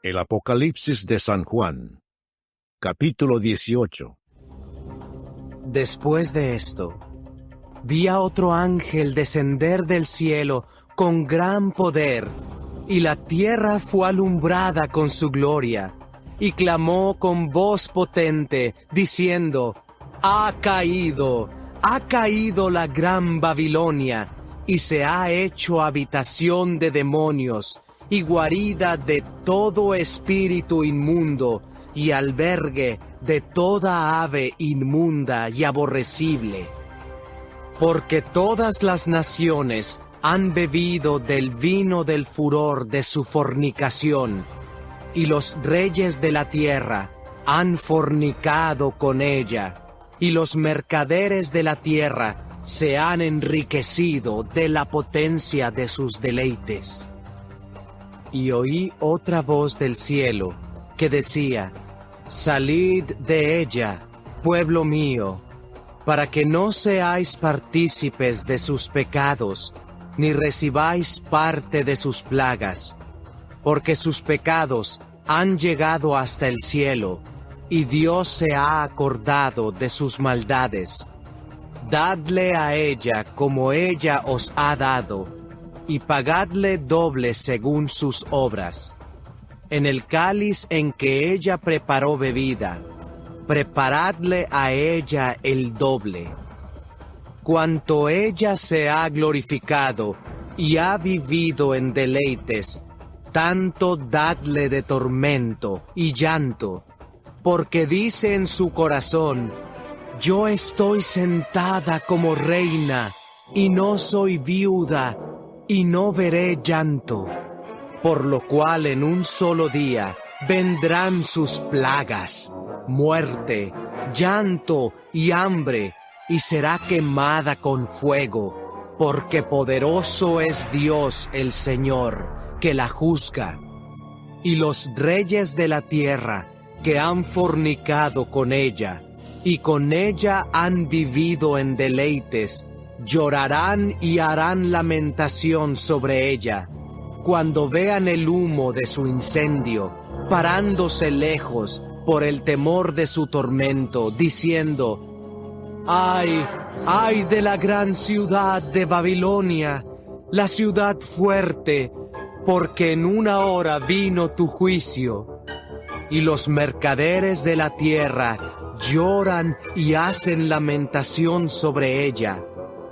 El Apocalipsis de San Juan, capítulo 18. Después de esto, vi a otro ángel descender del cielo con gran poder, y la tierra fue alumbrada con su gloria, y clamó con voz potente, diciendo: ha caído la gran Babilonia, y se ha hecho habitación de demonios, y guarida de todo espíritu inmundo, y albergue de toda ave inmunda y aborrecible. Porque todas las naciones han bebido del vino del furor de su fornicación, y los reyes de la tierra han fornicado con ella, y los mercaderes de la tierra se han enriquecido de la potencia de sus deleites. Y oí otra voz del cielo que decía: salid de ella, pueblo mío, para que no seáis partícipes de sus pecados, ni recibáis parte de sus plagas, porque sus pecados han llegado hasta el cielo, y Dios se ha acordado de sus maldades. Dadle a ella como ella os ha dado, y pagadle doble según sus obras. En el cáliz en que ella preparó bebida, preparadle a ella el doble. Cuanto ella se ha glorificado y ha vivido en deleites, tanto dadle de tormento y llanto, porque dice en su corazón: yo estoy sentada como reina, y no soy viuda, y no veré llanto. Por lo cual en un solo día vendrán sus plagas, muerte, llanto y hambre, y será quemada con fuego, porque poderoso es Dios el Señor, que la juzga. Y los reyes de la tierra, que han fornicado con ella, y con ella han vivido en deleites, llorarán y harán lamentación sobre ella, cuando vean el humo de su incendio, parándose lejos por el temor de su tormento, diciendo: ¡ay, ay de la gran ciudad de Babilonia, la ciudad fuerte, porque en una hora vino tu juicio! Y los mercaderes de la tierra lloran y hacen lamentación sobre ella,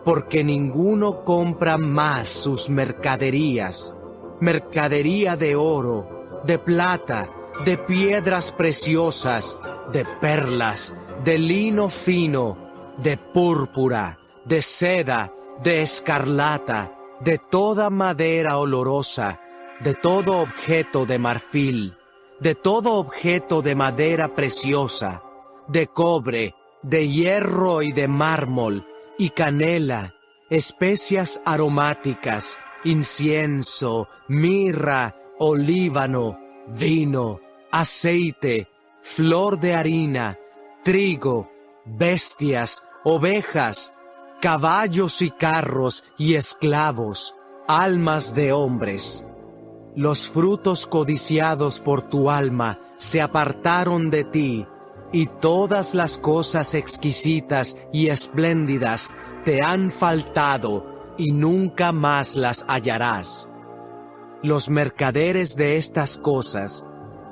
porque ninguno compra más sus mercaderías, mercadería de oro, de plata, de piedras preciosas, de perlas, de lino fino, de púrpura, de seda, de escarlata, de toda madera olorosa, de todo objeto de marfil, de todo objeto de madera preciosa, de cobre, de hierro y de mármol, y canela, especias aromáticas, incienso, mirra, olíbano, vino, aceite, flor de harina, trigo, bestias, ovejas, caballos y carros y esclavos, almas de hombres. Los frutos codiciados por tu alma se apartaron de ti, y todas las cosas exquisitas y espléndidas te han faltado, y nunca más las hallarás. Los mercaderes de estas cosas,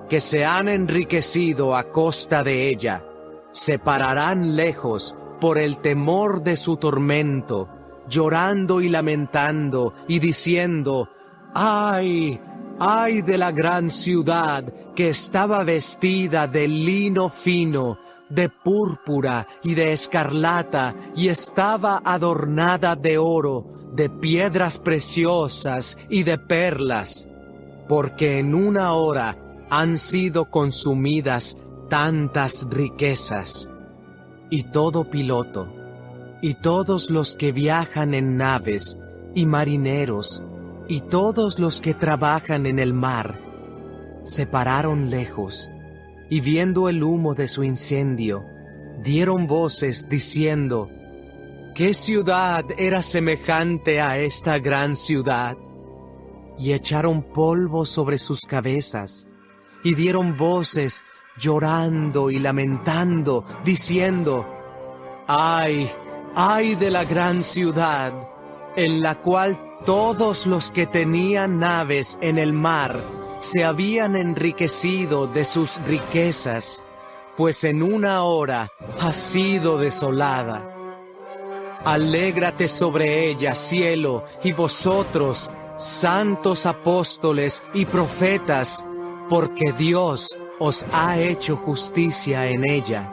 que se han enriquecido a costa de ella, se pararán lejos por el temor de su tormento, llorando y lamentando, y diciendo: ¡ay! ¡Ay de la gran ciudad que estaba vestida de lino fino, de púrpura y de escarlata, y estaba adornada de oro, de piedras preciosas y de perlas! Porque en una hora han sido consumidas tantas riquezas. Y todo piloto, y todos los que viajan en naves, y marineros, y todos los que trabajan en el mar, se pararon lejos, y viendo el humo de su incendio, dieron voces diciendo: ¿qué ciudad era semejante a esta gran ciudad? Y echaron polvo sobre sus cabezas, y dieron voces, llorando y lamentando, diciendo: ¡Ay, ay de la gran ciudad, en la cual todos los que tenían naves en el mar se habían enriquecido de sus riquezas, pues en una hora ha sido desolada! Alégrate sobre ella, cielo, y vosotros, santos apóstoles y profetas, porque Dios os ha hecho justicia en ella.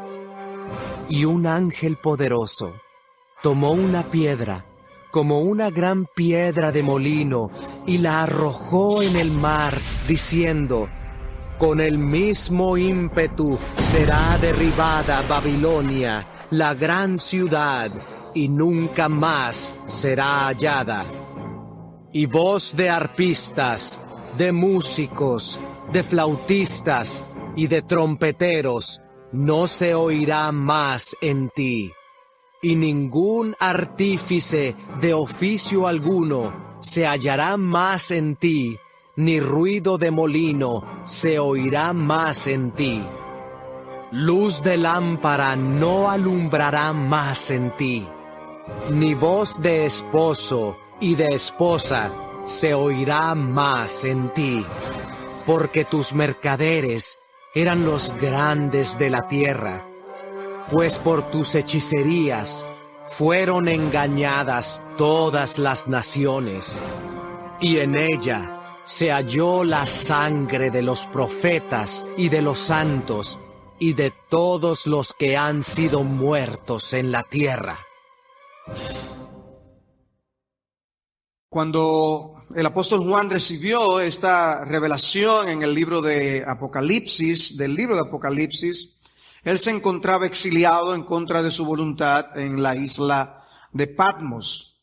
Y un ángel poderoso tomó una piedra, como una gran piedra de molino, y la arrojó en el mar, diciendo: con el mismo ímpetu será derribada Babilonia, la gran ciudad, y nunca más será hallada. Y voz de arpistas, de músicos, de flautistas y de trompeteros no se oirá más en ti. Y ningún artífice de oficio alguno se hallará más en ti, ni ruido de molino se oirá más en ti. Luz de lámpara no alumbrará más en ti, ni voz de esposo y de esposa se oirá más en ti, porque tus mercaderes eran los grandes de la tierra, pues por tus hechicerías fueron engañadas todas las naciones, y en ella se halló la sangre de los profetas y de los santos y de todos los que han sido muertos en la tierra. Cuando el apóstol Juan recibió esta revelación en el libro de Apocalipsis, él se encontraba exiliado en contra de su voluntad en la isla de Patmos.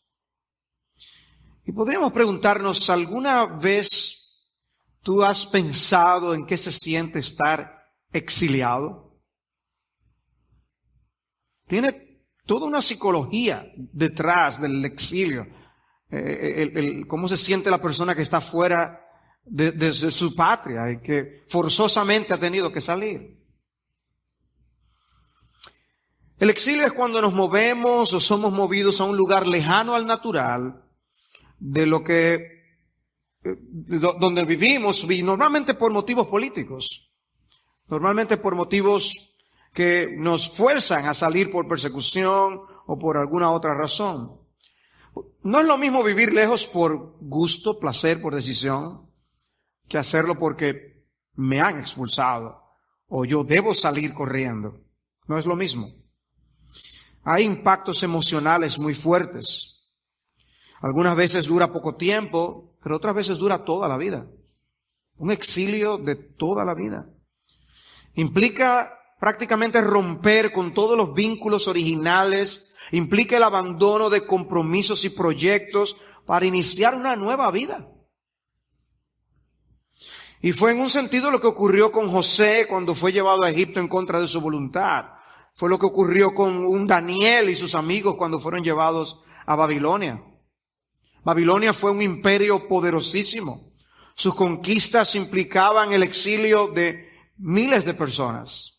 Y podríamos preguntarnos, ¿alguna vez tú has pensado en qué se siente estar exiliado? Tiene toda una psicología detrás del exilio. Cómo se siente la persona que está fuera de su patria y que forzosamente ha tenido que salir. El exilio es cuando nos movemos o somos movidos a un lugar lejano al natural, de lo que donde vivimos, y normalmente por motivos políticos, normalmente por motivos que nos fuerzan a salir por persecución o por alguna otra razón. No es lo mismo vivir lejos por gusto, placer, por decisión, que hacerlo porque me han expulsado o yo debo salir corriendo. No es lo mismo. Hay impactos emocionales muy fuertes. Algunas veces dura poco tiempo, pero otras veces dura toda la vida. Un exilio de toda la vida. Implica prácticamente romper con todos los vínculos originales, implica el abandono de compromisos y proyectos para iniciar una nueva vida. Y fue en un sentido lo que ocurrió con José cuando fue llevado a Egipto en contra de su voluntad. Fue lo que ocurrió con un Daniel y sus amigos cuando fueron llevados a Babilonia. Babilonia fue un imperio poderosísimo. Sus conquistas implicaban el exilio de miles de personas.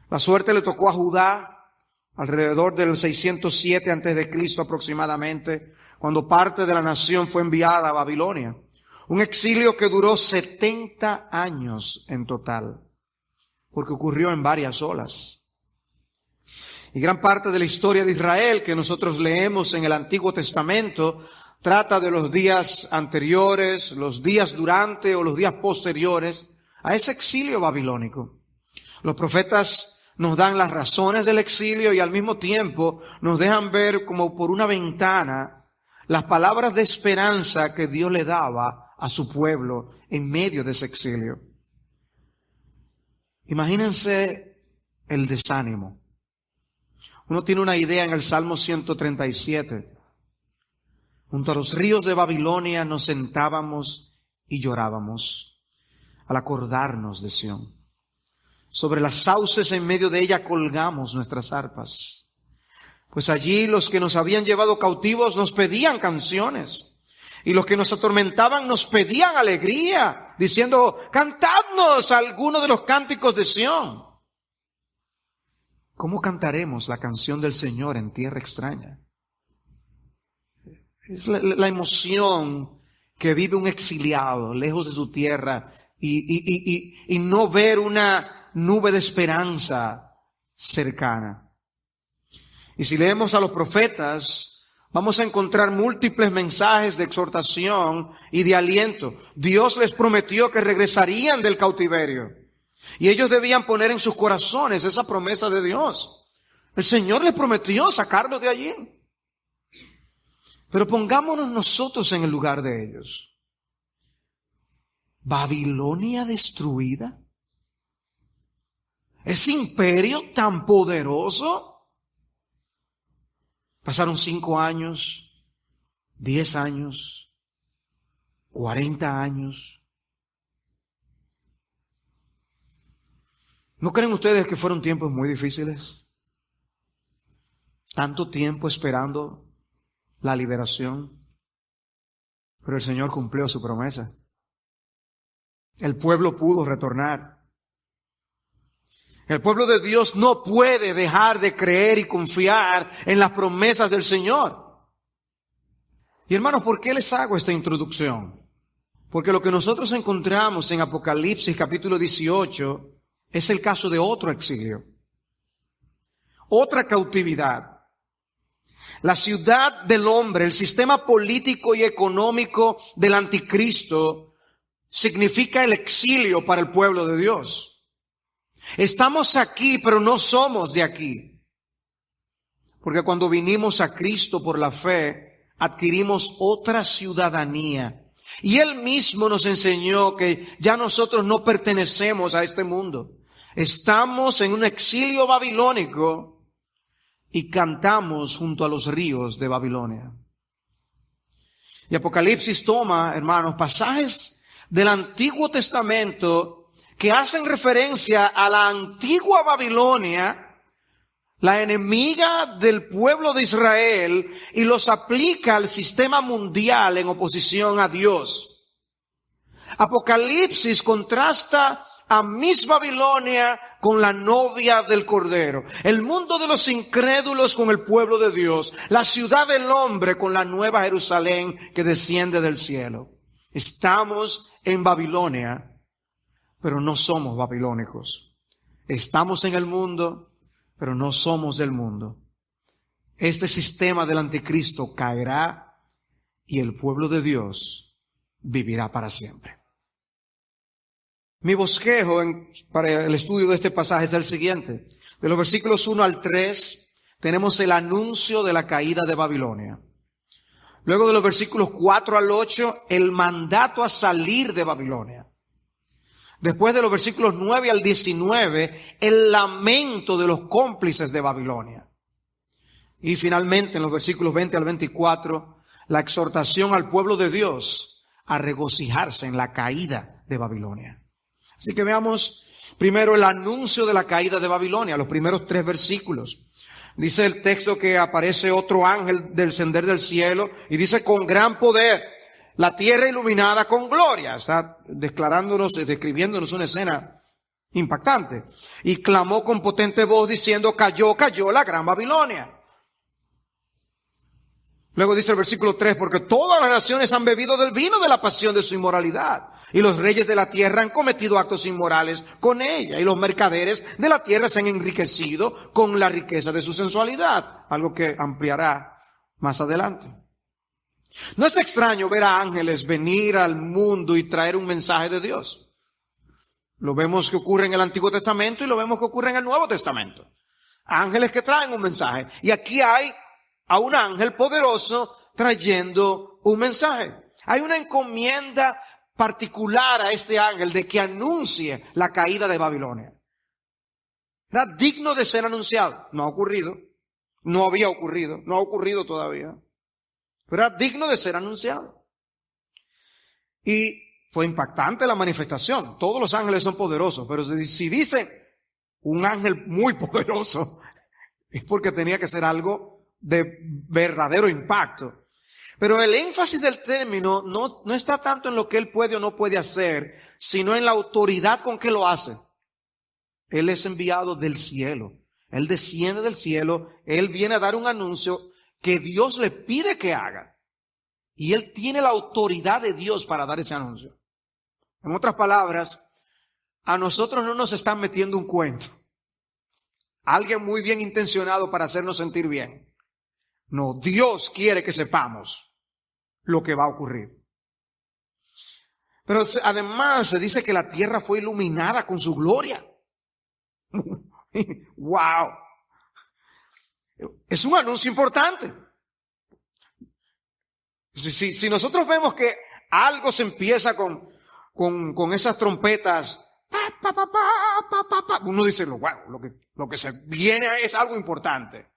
La suerte le tocó a Judá alrededor del 607 a.C. aproximadamente, cuando parte de la nación fue enviada a Babilonia. Un exilio que duró 70 años en total, porque ocurrió en varias olas. Y gran parte de la historia de Israel que nosotros leemos en el Antiguo Testamento trata de los días anteriores, los días durante o los días posteriores a ese exilio babilónico. Los profetas nos dan las razones del exilio y al mismo tiempo nos dejan ver como por una ventana las palabras de esperanza que Dios le daba a su pueblo en medio de ese exilio. Imagínense el desánimo. Uno tiene una idea en el Salmo 137. Junto a los ríos de Babilonia nos sentábamos y llorábamos al acordarnos de Sión. Sobre las sauces en medio de ella colgamos nuestras arpas. Pues allí los que nos habían llevado cautivos nos pedían canciones. Y los que nos atormentaban nos pedían alegría, diciendo, cantadnos alguno de los cánticos de Sión. ¿Cómo cantaremos la canción del Señor en tierra extraña? Es la emoción que vive un exiliado lejos de su tierra y no ver una nube de esperanza cercana. Y si leemos a los profetas, vamos a encontrar múltiples mensajes de exhortación y de aliento. Dios les prometió que regresarían del cautiverio y ellos debían poner en sus corazones esa promesa de Dios. El Señor les prometió sacarlos de allí. Pero pongámonos nosotros en el lugar de ellos. ¿Babilonia destruida? ¿Ese imperio tan poderoso? Pasaron 5 años, 10 años, 40 años. ¿No creen ustedes que fueron tiempos muy difíciles? Tanto tiempo esperando la liberación. Pero el Señor cumplió su promesa. El pueblo pudo retornar. El pueblo de Dios no puede dejar de creer y confiar en las promesas del Señor. Y hermanos, ¿por qué les hago esta introducción? Porque lo que nosotros encontramos en Apocalipsis capítulo 18 es el caso de otro exilio, otra cautividad. La ciudad del hombre, el sistema político y económico del anticristo significa el exilio para el pueblo de Dios. Estamos aquí, pero no somos de aquí. Porque cuando vinimos a Cristo por la fe, adquirimos otra ciudadanía. Y Él mismo nos enseñó que ya nosotros no pertenecemos a este mundo. Estamos en un exilio babilónico y cantamos junto a los ríos de Babilonia. Y Apocalipsis toma, hermanos, pasajes del Antiguo Testamento que hacen referencia a la antigua Babilonia, la enemiga del pueblo de Israel, y los aplica al sistema mundial en oposición a Dios. Apocalipsis contrasta a Miss Babilonia con la novia del Cordero, el mundo de los incrédulos con el pueblo de Dios, la ciudad del hombre con la nueva Jerusalén que desciende del cielo. Estamos en Babilonia, pero no somos babilónicos. Estamos en el mundo, pero no somos del mundo. Este sistema del anticristo caerá y el pueblo de Dios vivirá para siempre. Mi bosquejo para el estudio de este pasaje es el siguiente. De los versículos 1 al 3 tenemos el anuncio de la caída de Babilonia. Luego de los versículos 4 al 8, el mandato a salir de Babilonia. Después de los versículos 9 al 19, el lamento de los cómplices de Babilonia. Y finalmente en los versículos 20 al 24, la exhortación al pueblo de Dios a regocijarse en la caída de Babilonia. Así que veamos primero el anuncio de la caída de Babilonia, los primeros 3 versículos. Dice el texto que aparece otro ángel descender del cielo y dice con gran poder, la tierra iluminada con gloria. Está describiéndonos una escena impactante. Y clamó con potente voz diciendo, cayó la gran Babilonia. Luego dice el versículo 3, porque todas las naciones han bebido del vino de la pasión de su inmoralidad. Y los reyes de la tierra han cometido actos inmorales con ella. Y los mercaderes de la tierra se han enriquecido con la riqueza de su sensualidad. Algo que ampliará más adelante. No es extraño ver a ángeles venir al mundo y traer un mensaje de Dios. Lo vemos que ocurre en el Antiguo Testamento y lo vemos que ocurre en el Nuevo Testamento. Ángeles que traen un mensaje. Y aquí hay a un ángel poderoso trayendo un mensaje. Hay una encomienda particular a este ángel de que anuncie la caída de Babilonia. Era digno de ser anunciado. No ha ocurrido. No había ocurrido. No ha ocurrido todavía. Pero era digno de ser anunciado. Y fue impactante la manifestación. Todos los ángeles son poderosos, pero si dicen un ángel muy poderoso, es porque tenía que ser algo de verdadero impacto. Pero el énfasis del término no está tanto en lo que él puede o no puede hacer, sino en la autoridad con que lo hace. Él es enviado del cielo. Él desciende del cielo. Él viene a dar un anuncio que Dios le pide que haga. Y él tiene la autoridad de Dios para dar ese anuncio. En otras palabras, a nosotros no nos están metiendo un cuento. Alguien muy bien intencionado para hacernos sentir bien. No, Dios quiere que sepamos lo que va a ocurrir. Pero además se dice que la tierra fue iluminada con su gloria. ¡Wow! Es un anuncio importante. Si nosotros vemos que algo se empieza con esas trompetas, uno dice, wow, lo que se viene es algo importante.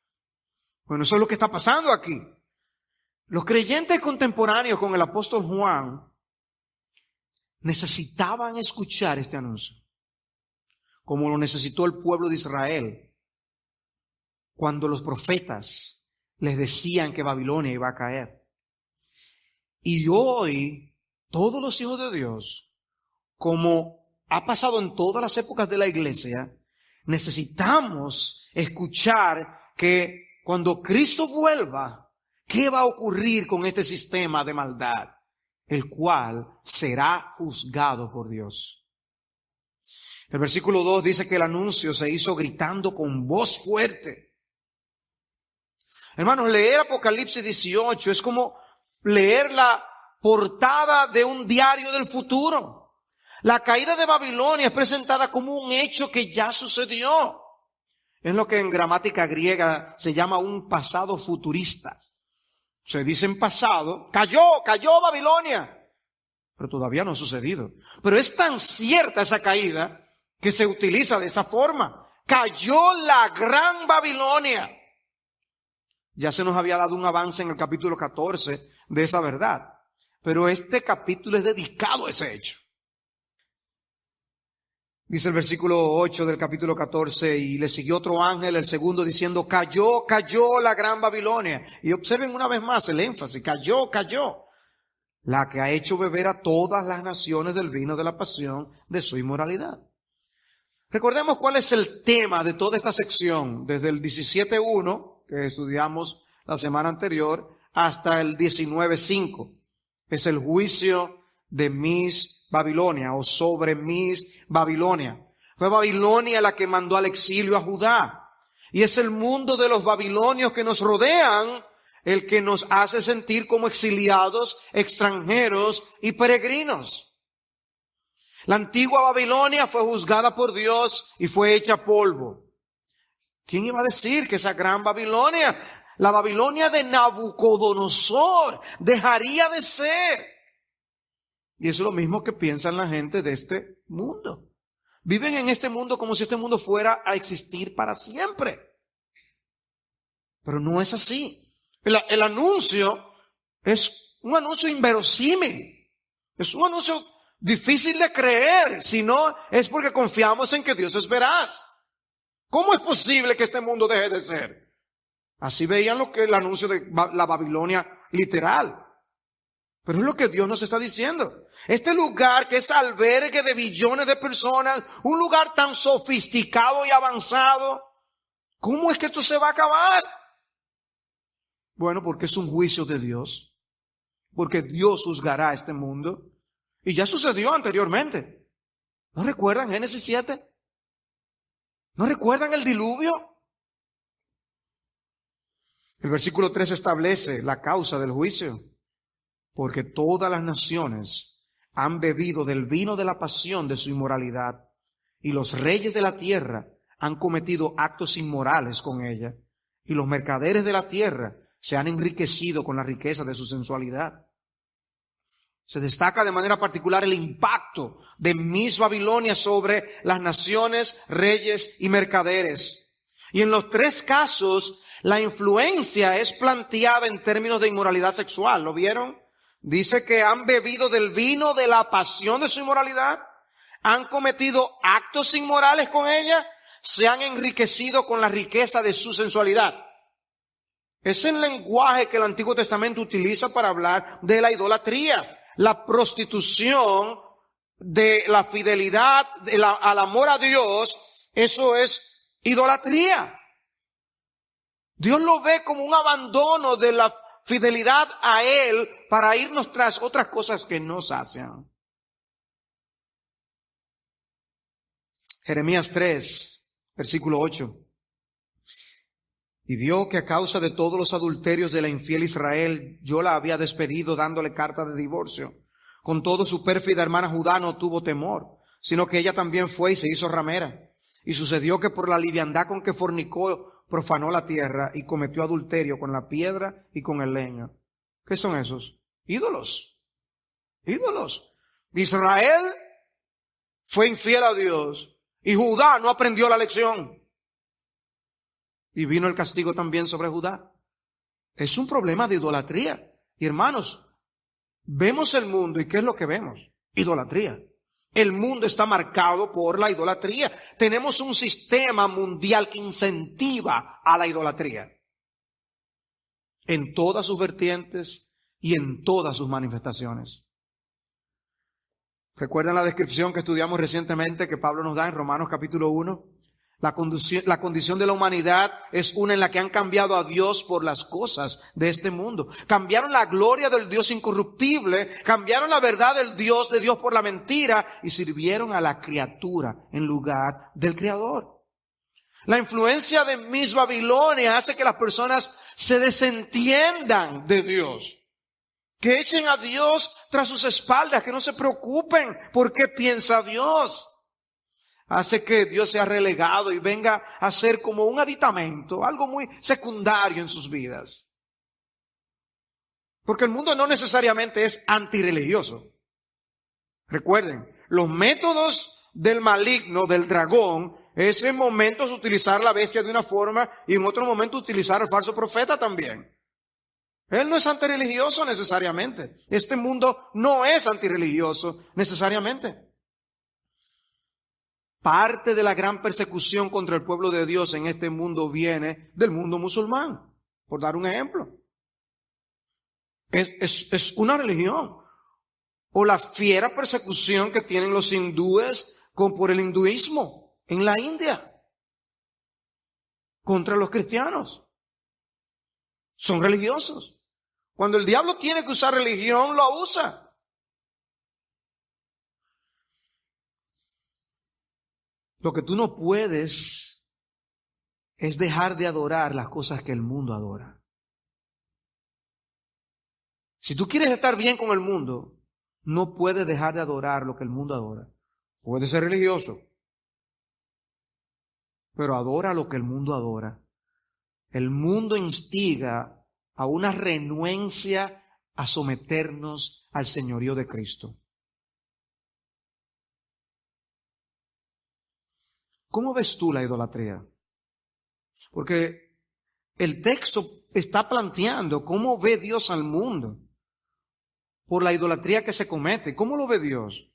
Bueno, eso es lo que está pasando aquí. Los creyentes contemporáneos con el apóstol Juan necesitaban escuchar este anuncio, como lo necesitó el pueblo de Israel, cuando los profetas les decían que Babilonia iba a caer. Y hoy, todos los hijos de Dios, como ha pasado en todas las épocas de la iglesia, necesitamos escuchar que cuando Cristo vuelva, ¿qué va a ocurrir con este sistema de maldad? El cual será juzgado por Dios. El versículo 2 dice que el anuncio se hizo gritando con voz fuerte. Hermanos, leer Apocalipsis 18 es como leer la portada de un diario del futuro. La caída de Babilonia es presentada como un hecho que ya sucedió. Es lo que en gramática griega se llama un pasado futurista. Se dice en pasado, cayó Babilonia, pero todavía no ha sucedido. Pero es tan cierta esa caída que se utiliza de esa forma. Cayó la gran Babilonia. Ya se nos había dado un avance en el capítulo 14 de esa verdad. Pero este capítulo es dedicado a ese hecho. Dice el versículo 8 del capítulo 14, y le siguió otro ángel, el segundo, diciendo, cayó la gran Babilonia. Y observen una vez más el énfasis, cayó, la que ha hecho beber a todas las naciones del vino de la pasión de su inmoralidad. Recordemos cuál es el tema de toda esta sección, desde el 17.1, que estudiamos la semana anterior, hasta el 19.5. Es el juicio de Mis Babilonia o sobre Mis Babilonia. Fue Babilonia la que mandó al exilio a Judá. Y es el mundo de los babilonios que nos rodean el que nos hace sentir como exiliados, extranjeros y peregrinos. La antigua Babilonia fue juzgada por Dios y fue hecha polvo. ¿Quién iba a decir que esa gran Babilonia, la Babilonia de Nabucodonosor, dejaría de ser? Y eso es lo mismo que piensan la gente de este mundo. Viven en este mundo como si este mundo fuera a existir para siempre. Pero no es así. El anuncio es un anuncio inverosímil. Es un anuncio difícil de creer. Si no, es porque confiamos en que Dios es veraz. ¿Cómo es posible que este mundo deje de ser? Así veían lo que el anuncio de la Babilonia literal. Pero es lo que Dios nos está diciendo. Este lugar que es albergue de billones de personas, un lugar tan sofisticado y avanzado, ¿cómo es que esto se va a acabar? Bueno, porque es un juicio de Dios. Porque Dios juzgará este mundo. Y ya sucedió anteriormente. ¿No recuerdan Génesis 7? ¿No recuerdan el diluvio? El versículo 3 establece la causa del juicio. Porque todas las naciones han bebido del vino de la pasión de su inmoralidad, y los reyes de la tierra han cometido actos inmorales con ella, y los mercaderes de la tierra se han enriquecido con la riqueza de su sensualidad. Se destaca de manera particular el impacto de Mis Babilonia sobre las naciones, reyes y mercaderes. Y en los tres casos, la influencia es planteada en términos de inmoralidad sexual. ¿Lo vieron? Dice que han bebido del vino de la pasión de su inmoralidad, han cometido actos inmorales con ella, se han enriquecido con la riqueza de su sensualidad. Es el lenguaje que el Antiguo Testamento utiliza para hablar de la idolatría, la prostitución de la fidelidad al amor a Dios. Eso es idolatría. Dios lo ve como un abandono de la fidelidad a Él para irnos tras otras cosas que nos sacian. Jeremías 3, versículo 8. Y vio que a causa de todos los adulterios de la infiel Israel, yo la había despedido dándole carta de divorcio. Con todo, su pérfida hermana Judá no tuvo temor, sino que ella también fue y se hizo ramera. Y sucedió que por la liviandad con que fornicó, profanó la tierra y cometió adulterio con la piedra y con el leño. ¿Qué son esos? Ídolos. Ídolos. Israel fue infiel a Dios y Judá no aprendió la lección. Y vino el castigo también sobre Judá. Es un problema de idolatría. Y hermanos, vemos el mundo y ¿qué es lo que vemos? Idolatría. El mundo está marcado por la idolatría. Tenemos un sistema mundial que incentiva a la idolatría. En todas sus vertientes y en todas sus manifestaciones. ¿Recuerdan la descripción que estudiamos recientemente que Pablo nos da en Romanos capítulo 1? La condición de la humanidad es una en la que han cambiado a Dios por las cosas de este mundo. Cambiaron la gloria del Dios incorruptible, cambiaron la verdad del Dios de Dios por la mentira y sirvieron a la criatura en lugar del Creador. La influencia de Miss Babilonia hace que las personas se desentiendan de Dios. Que echen a Dios tras sus espaldas, que no se preocupen por qué piensa Dios. Hace que Dios sea relegado y venga a ser como un aditamento, algo muy secundario en sus vidas. Porque el mundo no necesariamente es antirreligioso. Recuerden, los métodos del maligno, del dragón, es en momentos utilizar la bestia de una forma y en otro momento utilizar al falso profeta también. Él no es antirreligioso necesariamente. Este mundo no es antirreligioso necesariamente. Parte de la gran persecución contra el pueblo de Dios en este mundo viene del mundo musulmán, por dar un ejemplo. Es una religión. O la fiera persecución que tienen los hindúes por el hinduismo en la India contra los cristianos. Son religiosos. Cuando el diablo tiene que usar religión, lo usa. Lo que tú no puedes es dejar de adorar las cosas que el mundo adora. Si tú quieres estar bien con el mundo, no puedes dejar de adorar lo que el mundo adora. Puedes ser religioso, pero adora lo que el mundo adora. El mundo instiga a una renuencia a someternos al señorío de Cristo. ¿Cómo ves tú la idolatría? Porque el texto está planteando cómo ve Dios al mundo por la idolatría que se comete. ¿Cómo lo ve Dios?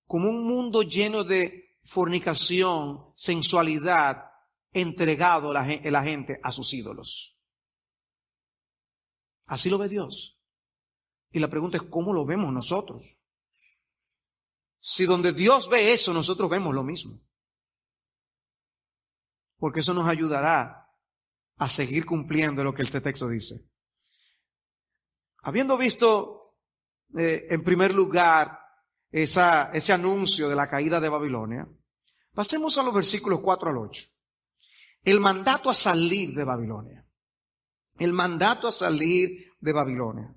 Como un mundo lleno de fornicación, sensualidad, entregado la gente a sus ídolos. Así lo ve Dios. Y la pregunta es, ¿cómo lo vemos nosotros? Si donde Dios ve eso, nosotros vemos lo mismo. Porque eso nos ayudará a seguir cumpliendo lo que este texto dice. Habiendo visto en primer lugar ese anuncio de la caída de Babilonia, pasemos a los versículos 4 al 8. El mandato a salir de Babilonia. El mandato a salir de Babilonia.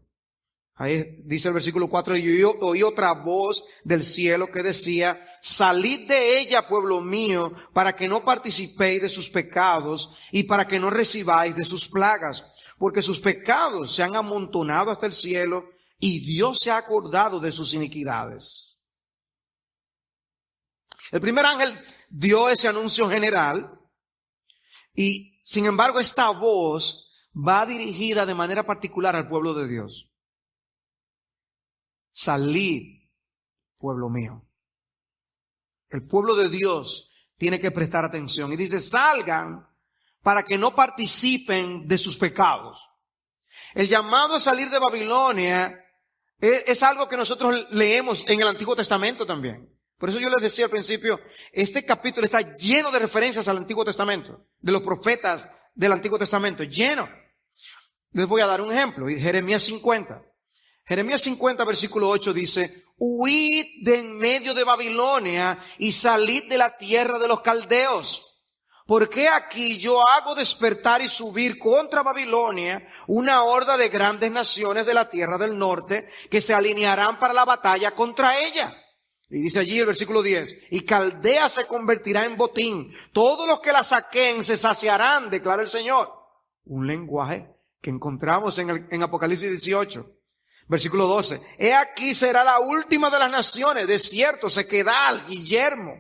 Ahí dice el versículo 4, y yo oí otra voz del cielo que decía, salid de ella, pueblo mío, para que no participéis de sus pecados y para que no recibáis de sus plagas, porque sus pecados se han amontonado hasta el cielo y Dios se ha acordado de sus iniquidades. El primer ángel dio ese anuncio general y, sin embargo, esta voz va dirigida de manera particular al pueblo de Dios. Salid, pueblo mío. El pueblo de Dios tiene que prestar atención. Y dice, salgan para que no participen de sus pecados. El llamado a salir de Babilonia es algo que nosotros leemos en el Antiguo Testamento también. Por eso yo les decía al principio, este capítulo está lleno de referencias al Antiguo Testamento, de los profetas del Antiguo Testamento, lleno. Les voy a dar un ejemplo, Jeremías 50. Jeremías 50, versículo 8 dice, huid de en medio de Babilonia y salid de la tierra de los caldeos. Porque aquí yo hago despertar y subir contra Babilonia una horda de grandes naciones de la tierra del norte que se alinearán para la batalla contra ella. Y dice allí el versículo 10, y Caldea se convertirá en botín. Todos los que la saquen se saciarán, declara el Señor. Un lenguaje que encontramos en Apocalipsis 18. Versículo 12, he aquí será la última de las naciones, desierto, sequedad, y yermo.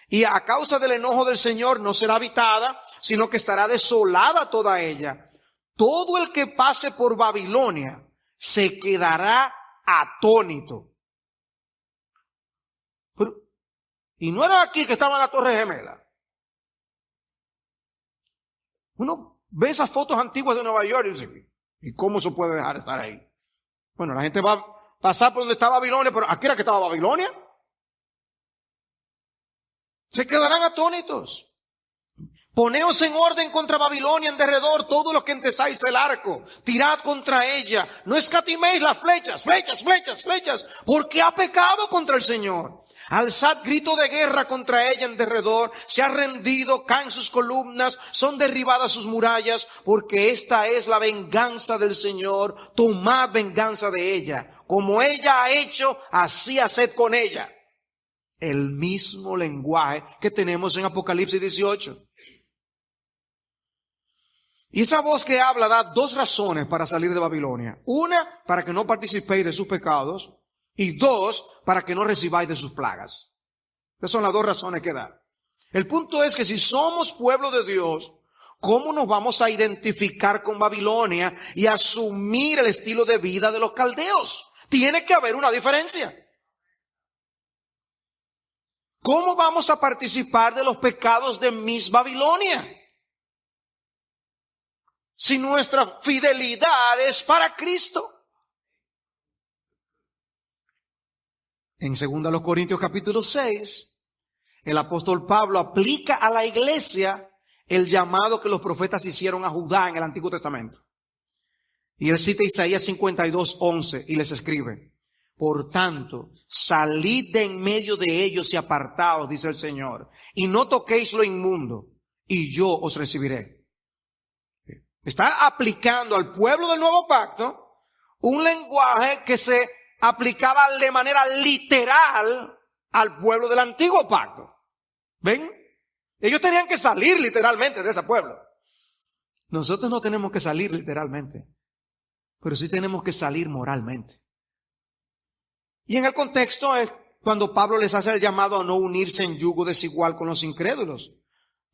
Y a causa del enojo del Señor no será habitada, sino que estará desolada toda ella. Todo el que pase por Babilonia se quedará atónito. Y no era aquí que estaba la Torre Gemela. Uno ve esas fotos antiguas de Nueva York y dice, ¿y cómo se puede dejar de estar ahí? Bueno, la gente va a pasar por donde está Babilonia, pero ¿aquí era que estaba Babilonia? Se quedarán atónitos. Poneos en orden contra Babilonia en derredor, todos los que entesáis el arco. Tirad contra ella. No escatiméis las flechas, porque ha pecado contra el Señor. Alzad grito de guerra contra ella en derredor. Se ha rendido, caen sus columnas, son derribadas sus murallas, porque esta es la venganza del Señor. Tomad venganza de ella. Como ella ha hecho, así haced con ella. El mismo lenguaje que tenemos en Apocalipsis 18. Y esa voz que habla da dos razones para salir de Babilonia. Una, para que no participéis de sus pecados. Y dos, para que no recibáis de sus plagas. Esas son las dos razones que da. El punto es que si somos pueblo de Dios, ¿cómo nos vamos a identificar con Babilonia y asumir el estilo de vida de los caldeos? Tiene que haber una diferencia. ¿Cómo vamos a participar de los pecados de Miss Babilonia? Si nuestra fidelidad es para Cristo. En 2 Corintios capítulo 6, el apóstol Pablo aplica a la iglesia el llamado que los profetas hicieron a Judá en el Antiguo Testamento. Y él cita Isaías 52:11 y les escribe, por tanto, salid de en medio de ellos y apartaos, dice el Señor, y no toquéis lo inmundo, y yo os recibiré. Está aplicando al pueblo del nuevo pacto un lenguaje que se aplicaba de manera literal al pueblo del antiguo pacto. ¿Ven? Ellos tenían que salir literalmente de ese pueblo. Nosotros no tenemos que salir literalmente, pero sí tenemos que salir moralmente. Y en el contexto es cuando Pablo les hace el llamado a no unirse en yugo desigual con los incrédulos.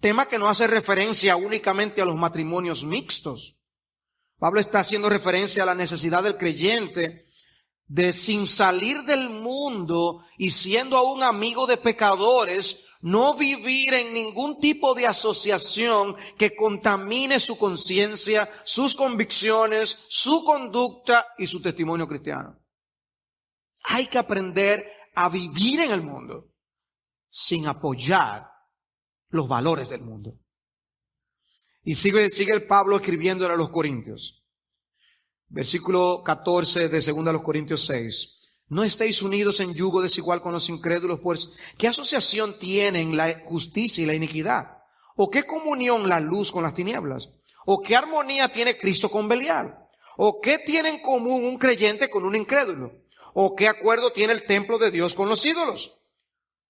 Tema que no hace referencia únicamente a los matrimonios mixtos. Pablo está haciendo referencia a la necesidad del creyente de, sin salir del mundo y siendo aún amigo de pecadores, no vivir en ningún tipo de asociación que contamine su conciencia, sus convicciones, su conducta y su testimonio cristiano. Hay que aprender a vivir en el mundo sin apoyar los valores del mundo. Y sigue el Pablo escribiéndole a los Corintios. Versículo 14 de 2 Corintios 6. No estéis unidos en yugo desigual con los incrédulos, pues ¿qué asociación tienen la justicia y la iniquidad? ¿O qué comunión la luz con las tinieblas? ¿O qué armonía tiene Cristo con Belial? ¿O qué tiene en común un creyente con un incrédulo? ¿O qué acuerdo tiene el templo de Dios con los ídolos?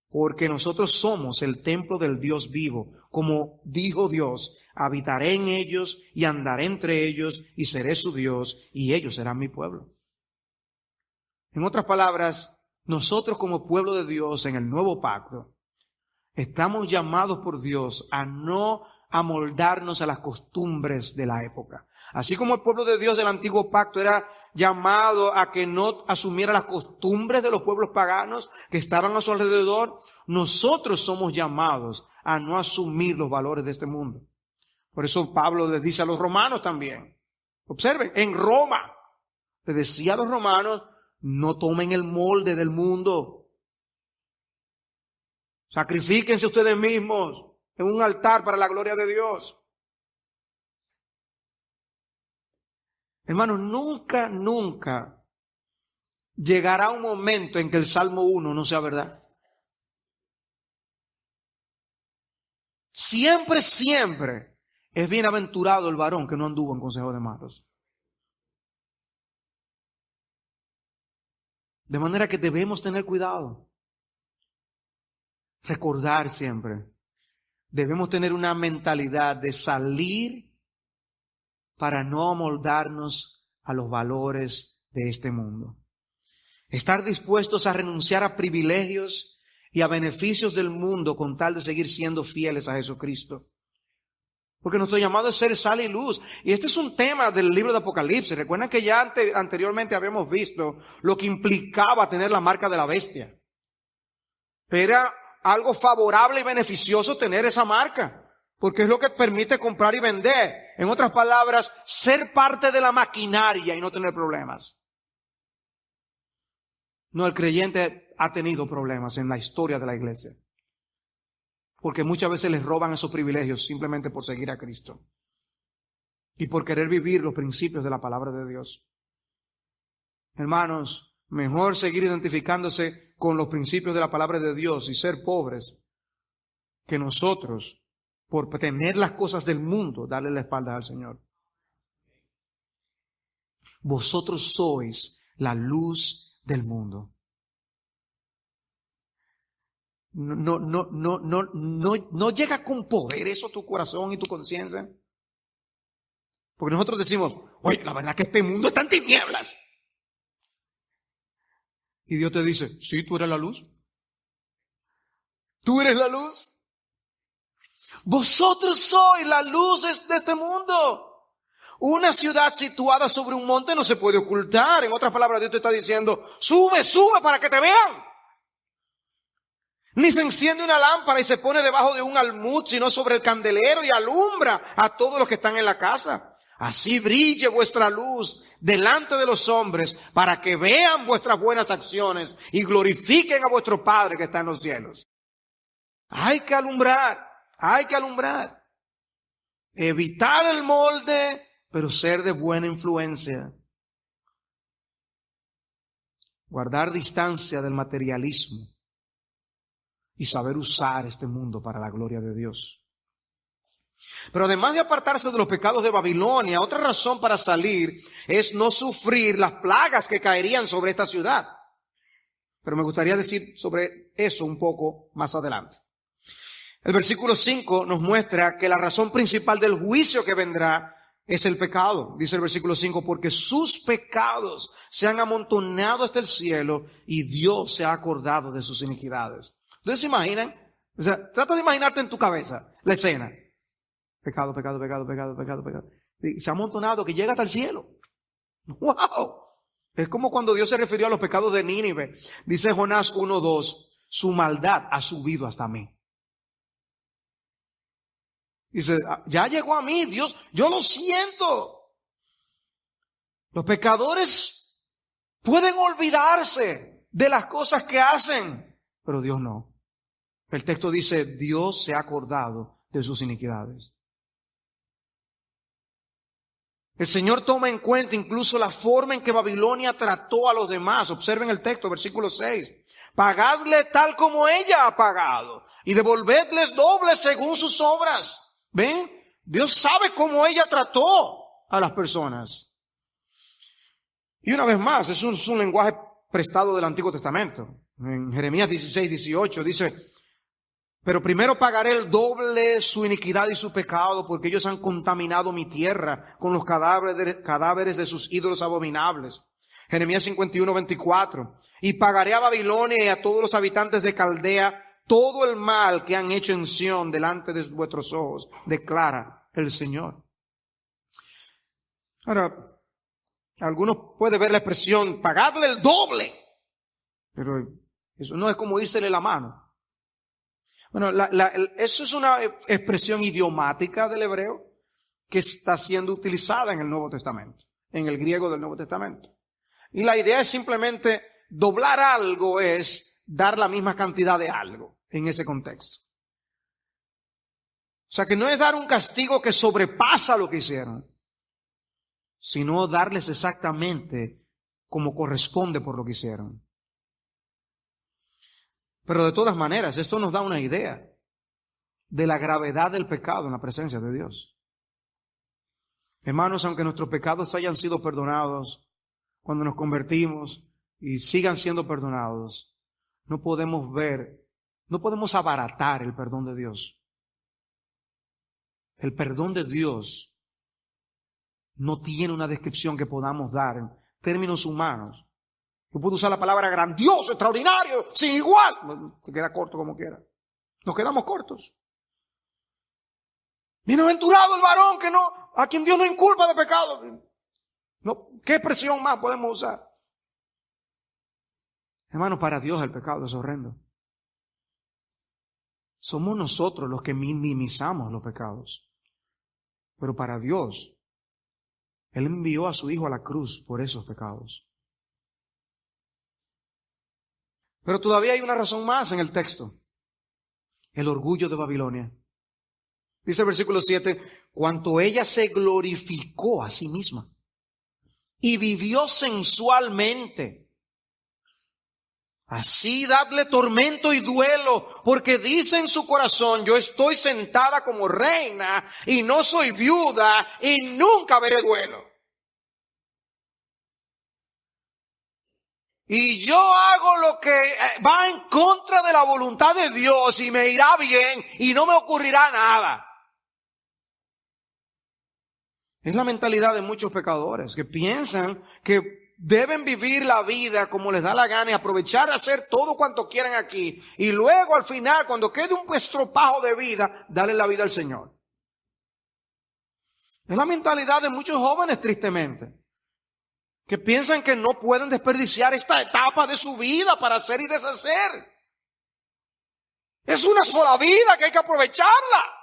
Porque nosotros somos el templo del Dios vivo. Como dijo Dios, habitaré en ellos y andaré entre ellos y seré su Dios y ellos serán mi pueblo. En otras palabras, nosotros como pueblo de Dios en el nuevo pacto, estamos llamados por Dios a no amoldarnos a las costumbres de la época. Así como el pueblo de Dios del antiguo pacto era llamado a que no asumiera las costumbres de los pueblos paganos que estaban a su alrededor, nosotros somos llamados a no asumir los valores de este mundo. Por eso Pablo les dice a los romanos también. Observen, en Roma le decía a los romanos, no tomen el molde del mundo. Sacrifíquense ustedes mismos en un altar para la gloria de Dios. Hermanos, nunca llegará un momento en que el Salmo 1 no sea verdad. Siempre es bienaventurado el varón que no anduvo en consejo de malos. De manera que debemos tener cuidado. Recordar siempre. Debemos tener una mentalidad de salir para no amoldarnos a los valores de este mundo. Estar dispuestos a renunciar a privilegios y a beneficios del mundo con tal de seguir siendo fieles a Jesucristo. Porque nuestro llamado es ser sal y luz. Y este es un tema del libro de Apocalipsis. Recuerden que ya anteriormente habíamos visto lo que implicaba tener la marca de la bestia. Era algo favorable y beneficioso tener esa marca. Porque es lo que permite comprar y vender. En otras palabras, ser parte de la maquinaria y no tener problemas. No, el creyente ha tenido problemas en la historia de la iglesia. Porque muchas veces les roban esos privilegios simplemente por seguir a Cristo. Y por querer vivir los principios de la palabra de Dios. Hermanos, mejor seguir identificándose con los principios de la palabra de Dios y ser pobres que nosotros, por tener las cosas del mundo, darle la espalda al Señor. Vosotros sois la luz del mundo. No llega con poder eso tu corazón y tu conciencia. Porque nosotros decimos, oye, la verdad que este mundo está en tinieblas. Y Dios te dice, sí, tú eres la luz. Tú eres la luz. Vosotros sois la luz de este mundo. Una ciudad situada sobre un monte no se puede ocultar. En otras palabras, Dios te está diciendo, sube para que te vean. Ni se enciende una lámpara y se pone debajo de un almud, sino sobre el candelero y alumbra a todos los que están en la casa. Así brille vuestra luz delante de los hombres para que vean vuestras buenas acciones y glorifiquen a vuestro Padre que está en los cielos. Hay que alumbrar. Evitar el molde, pero ser de buena influencia. Guardar distancia del materialismo. Y saber usar este mundo para la gloria de Dios. Pero además de apartarse de los pecados de Babilonia, otra razón para salir es no sufrir las plagas que caerían sobre esta ciudad. Pero me gustaría decir sobre eso un poco más adelante. El versículo 5 nos muestra que la razón principal del juicio que vendrá es el pecado. Dice el versículo 5, porque sus pecados se han amontonado hasta el cielo y Dios se ha acordado de sus iniquidades. ¿Ustedes se imaginan? O sea, trata de imaginarte en tu cabeza la escena. Pecado. Y se ha amontonado que llega hasta el cielo. ¡Wow! Es como cuando Dios se refirió a los pecados de Nínive. Dice Jonás 1:2, su maldad ha subido hasta mí. Dice, ya llegó a mí, Dios, yo lo siento. Los pecadores pueden olvidarse de las cosas que hacen, pero Dios no. El texto dice, Dios se ha acordado de sus iniquidades. El Señor toma en cuenta incluso la forma en que Babilonia trató a los demás. Observen el texto, versículo 6. Pagadle tal como ella ha pagado y devolvedles doble según sus obras. ¿Ven? Dios sabe cómo ella trató a las personas. Y una vez más, es un lenguaje prestado del Antiguo Testamento. En Jeremías 16:18 dice, pero primero pagaré el doble su iniquidad y su pecado, porque ellos han contaminado mi tierra con los cadáveres de sus ídolos abominables. Jeremías 51:24. Y pagaré a Babilonia y a todos los habitantes de Caldea todo el mal que han hecho en Sión delante de vuestros ojos, declara el Señor. Ahora, algunos pueden ver la expresión, pagadle el doble. Pero eso no es como írsele la mano. Bueno, eso es una expresión idiomática del hebreo. que está siendo utilizada en el Nuevo Testamento, en el griego del Nuevo Testamento. Y la idea es simplemente doblar algo, es dar la misma cantidad de algo en ese contexto. O sea, que no es dar un castigo que sobrepasa lo que hicieron, sino darles exactamente como corresponde por lo que hicieron. Pero de todas maneras, esto nos da una idea de la gravedad del pecado en la presencia de Dios. Hermanos, aunque nuestros pecados hayan sido perdonados cuando nos convertimos y sigan siendo perdonados, no podemos abaratar el perdón de Dios. El perdón de Dios no tiene una descripción que podamos dar en términos humanos. Yo puedo usar la palabra grandioso, extraordinario, sin igual. Se queda corto como quiera. Nos quedamos cortos. Bienaventurado el varón a quien Dios no inculpa de pecado. No, ¿qué expresión más podemos usar? Hermano, para Dios el pecado es horrendo. Somos nosotros los que minimizamos los pecados. Pero para Dios, Él envió a su Hijo a la cruz por esos pecados. Pero todavía hay una razón más en el texto. El orgullo de Babilonia. Dice el versículo 7, cuanto ella se glorificó a sí misma y vivió sensualmente. Así dadle tormento y duelo, porque dice en su corazón, yo estoy sentada como reina y no soy viuda y nunca veré duelo. Y yo hago lo que va en contra de la voluntad de Dios y me irá bien y no me ocurrirá nada. Es la mentalidad de muchos pecadores que piensan que deben vivir la vida como les da la gana y aprovechar de hacer todo cuanto quieran aquí. Y luego al final, cuando quede un estropajo de vida, darle la vida al Señor. Es la mentalidad de muchos jóvenes, tristemente, que piensan que no pueden desperdiciar esta etapa de su vida para hacer y deshacer. Es una sola vida que hay que aprovecharla.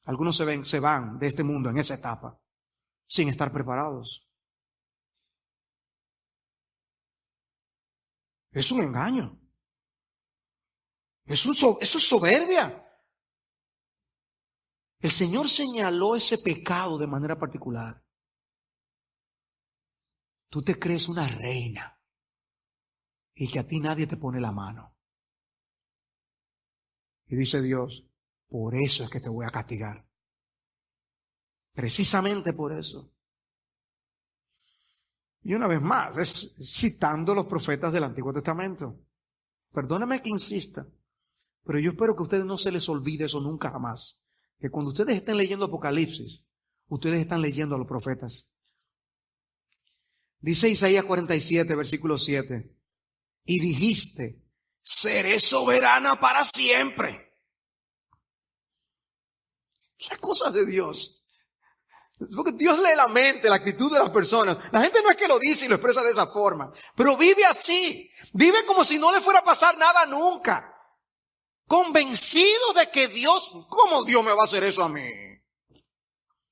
Algunos se van de este mundo en esa etapa sin estar preparados. Es un engaño. Eso es soberbia. El Señor señaló ese pecado de manera particular. Tú te crees una reina y que a ti nadie te pone la mano. Y dice Dios, por eso es que te voy a castigar. Precisamente por eso. Y una vez más, es citando los profetas del Antiguo Testamento. Perdóname que insista, pero yo espero que a ustedes no se les olvide eso nunca jamás. Que cuando ustedes estén leyendo Apocalipsis, ustedes están leyendo a los profetas. Dice Isaías 47, versículo 7. Y dijiste, seré soberana para siempre. Las cosas de Dios. Porque Dios lee la mente, la actitud de las personas. La gente no es que lo dice y lo expresa de esa forma, pero vive así. Vive como si no le fuera a pasar nada nunca. Convencidos de que Dios, ¿cómo Dios me va a hacer eso a mí?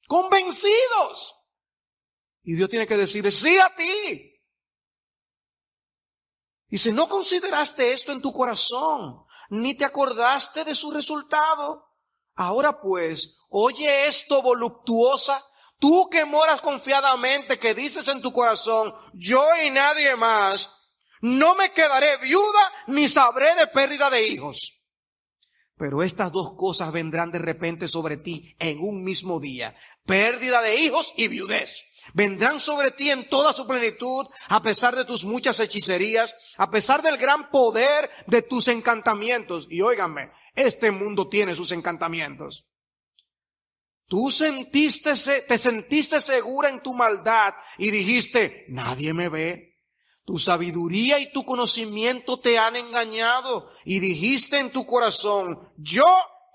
Convencidos. Y Dios tiene que decirle, sí a ti. Dice, ¿no consideraste esto en tu corazón? ¿Ni te acordaste de su resultado? Ahora pues, oye esto, voluptuosa, tú que moras confiadamente, que dices en tu corazón, yo y nadie más, no me quedaré viuda, ni sabré de pérdida de hijos. Pero estas dos cosas vendrán de repente sobre ti en un mismo día, pérdida de hijos y viudez. Vendrán sobre ti en toda su plenitud, a pesar de tus muchas hechicerías, a pesar del gran poder de tus encantamientos. Y óiganme, este mundo tiene sus encantamientos. Te sentiste segura en tu maldad y dijiste, nadie me ve. Tu sabiduría y tu conocimiento te han engañado y dijiste en tu corazón, yo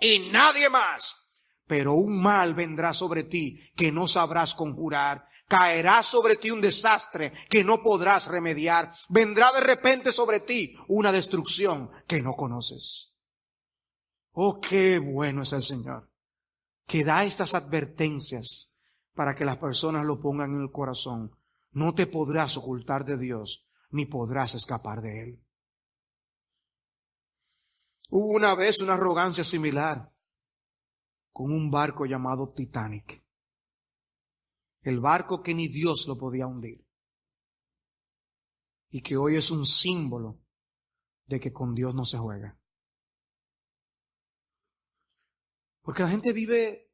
y nadie más. Pero un mal vendrá sobre ti que no sabrás conjurar. Caerá sobre ti un desastre que no podrás remediar. Vendrá de repente sobre ti una destrucción que no conoces. Oh, qué bueno es el Señor. que da estas advertencias para que las personas lo pongan en el corazón. No te podrás ocultar de Dios, ni podrás escapar de Él. Hubo una vez una arrogancia similar con un barco llamado Titanic. El barco que ni Dios lo podía hundir. Y que hoy es un símbolo de que con Dios no se juega. Porque la gente vive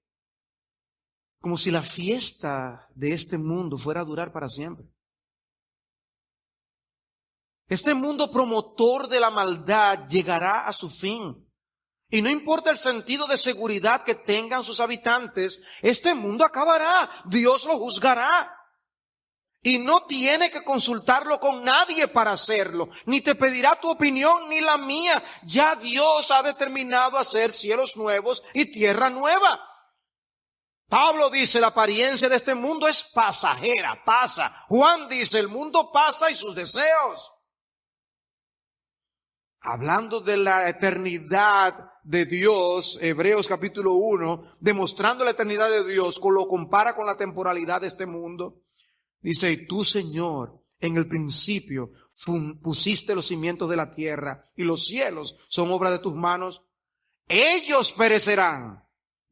como si la fiesta de este mundo fuera a durar para siempre. Este mundo promotor de la maldad llegará a su fin. Y no importa el sentido de seguridad que tengan sus habitantes, este mundo acabará. Dios lo juzgará. Y no tiene que consultarlo con nadie para hacerlo. Ni te pedirá tu opinión ni la mía. Ya Dios ha determinado hacer cielos nuevos y tierra nueva. Pablo dice, la apariencia de este mundo es pasajera, pasa. Juan dice, el mundo pasa y sus deseos. Hablando de la eternidad de Dios, Hebreos capítulo 1, demostrando la eternidad de Dios, lo compara con la temporalidad de este mundo. Dice, y tú, Señor, en el principio pusiste los cimientos de la tierra y los cielos son obra de tus manos. Ellos perecerán,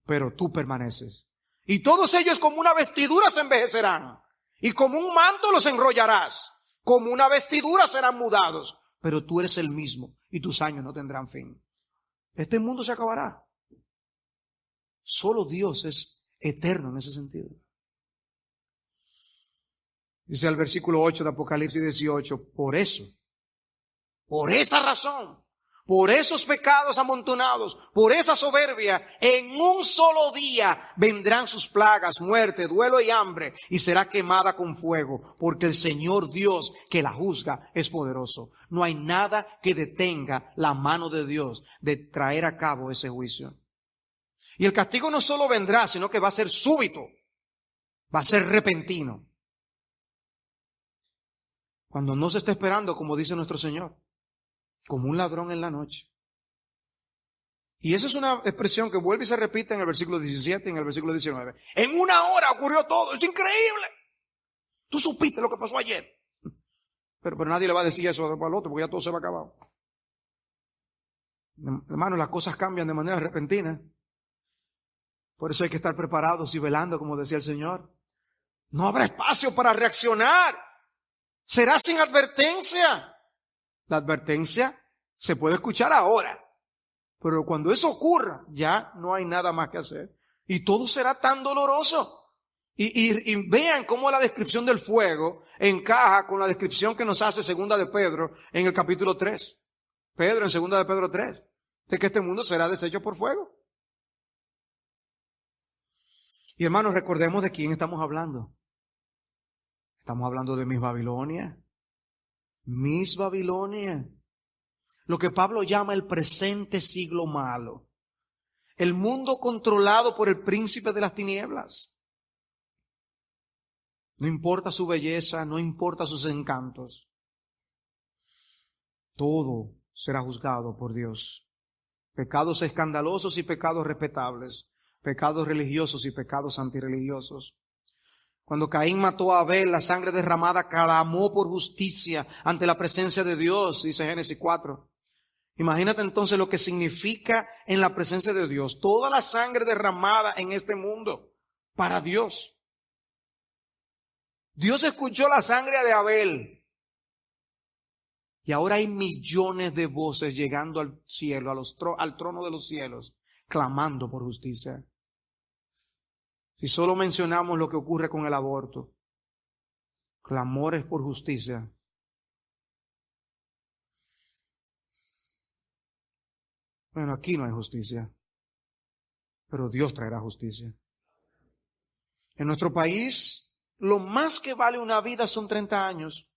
pero tú permaneces. Y todos ellos como una vestidura se envejecerán y como un manto los enrollarás. Como una vestidura serán mudados, pero tú eres el mismo y tus años no tendrán fin. Este mundo se acabará. Solo Dios es eterno en ese sentido. Dice el versículo 8 de Apocalipsis 18, por esa razón, por esos pecados amontonados, por esa soberbia, en un solo día vendrán sus plagas, muerte, duelo y hambre, y será quemada con fuego, porque el Señor Dios que la juzga es poderoso. No hay nada que detenga la mano de Dios de traer a cabo ese juicio. Y el castigo no solo vendrá, sino que va a ser súbito, va a ser repentino. Cuando no se está esperando, como dice nuestro Señor, como un ladrón en la noche. Y esa es una expresión que vuelve y se repite en el versículo 17 y en el versículo 19. En una hora ocurrió todo, es increíble. Tú supiste lo que pasó ayer. Pero nadie le va a decir eso al otro porque ya todo se va a acabar. Hermano, las cosas cambian de manera repentina. Por eso hay que estar preparados y velando, como decía el Señor. No habrá espacio para reaccionar. Será sin advertencia. La advertencia se puede escuchar ahora, pero cuando eso ocurra, ya no hay nada más que hacer. Y todo será tan doloroso. Y vean cómo la descripción del fuego encaja con la descripción que nos hace segunda de Pedro en el capítulo 3. Pedro en segunda de Pedro 3, de que este mundo será deshecho por fuego. Y hermanos, recordemos de quién estamos hablando. Estamos hablando de Miss Babilonia. Miss Babilonia. Lo que Pablo llama el presente siglo malo. El mundo controlado por el príncipe de las tinieblas. No importa su belleza, no importa sus encantos. Todo será juzgado por Dios. Pecados escandalosos y pecados respetables. Pecados religiosos y pecados antirreligiosos. Cuando Caín mató a Abel, la sangre derramada clamó por justicia ante la presencia de Dios, dice Génesis 4. Imagínate entonces lo que significa en la presencia de Dios. Toda la sangre derramada en este mundo para Dios. Dios escuchó la sangre de Abel. Y ahora hay millones de voces llegando al cielo, al trono de los cielos, clamando por justicia. Si solo mencionamos lo que ocurre con el aborto, clamores por justicia. Bueno, aquí no hay justicia, pero Dios traerá justicia. En nuestro país, lo más que vale una vida son 30 años.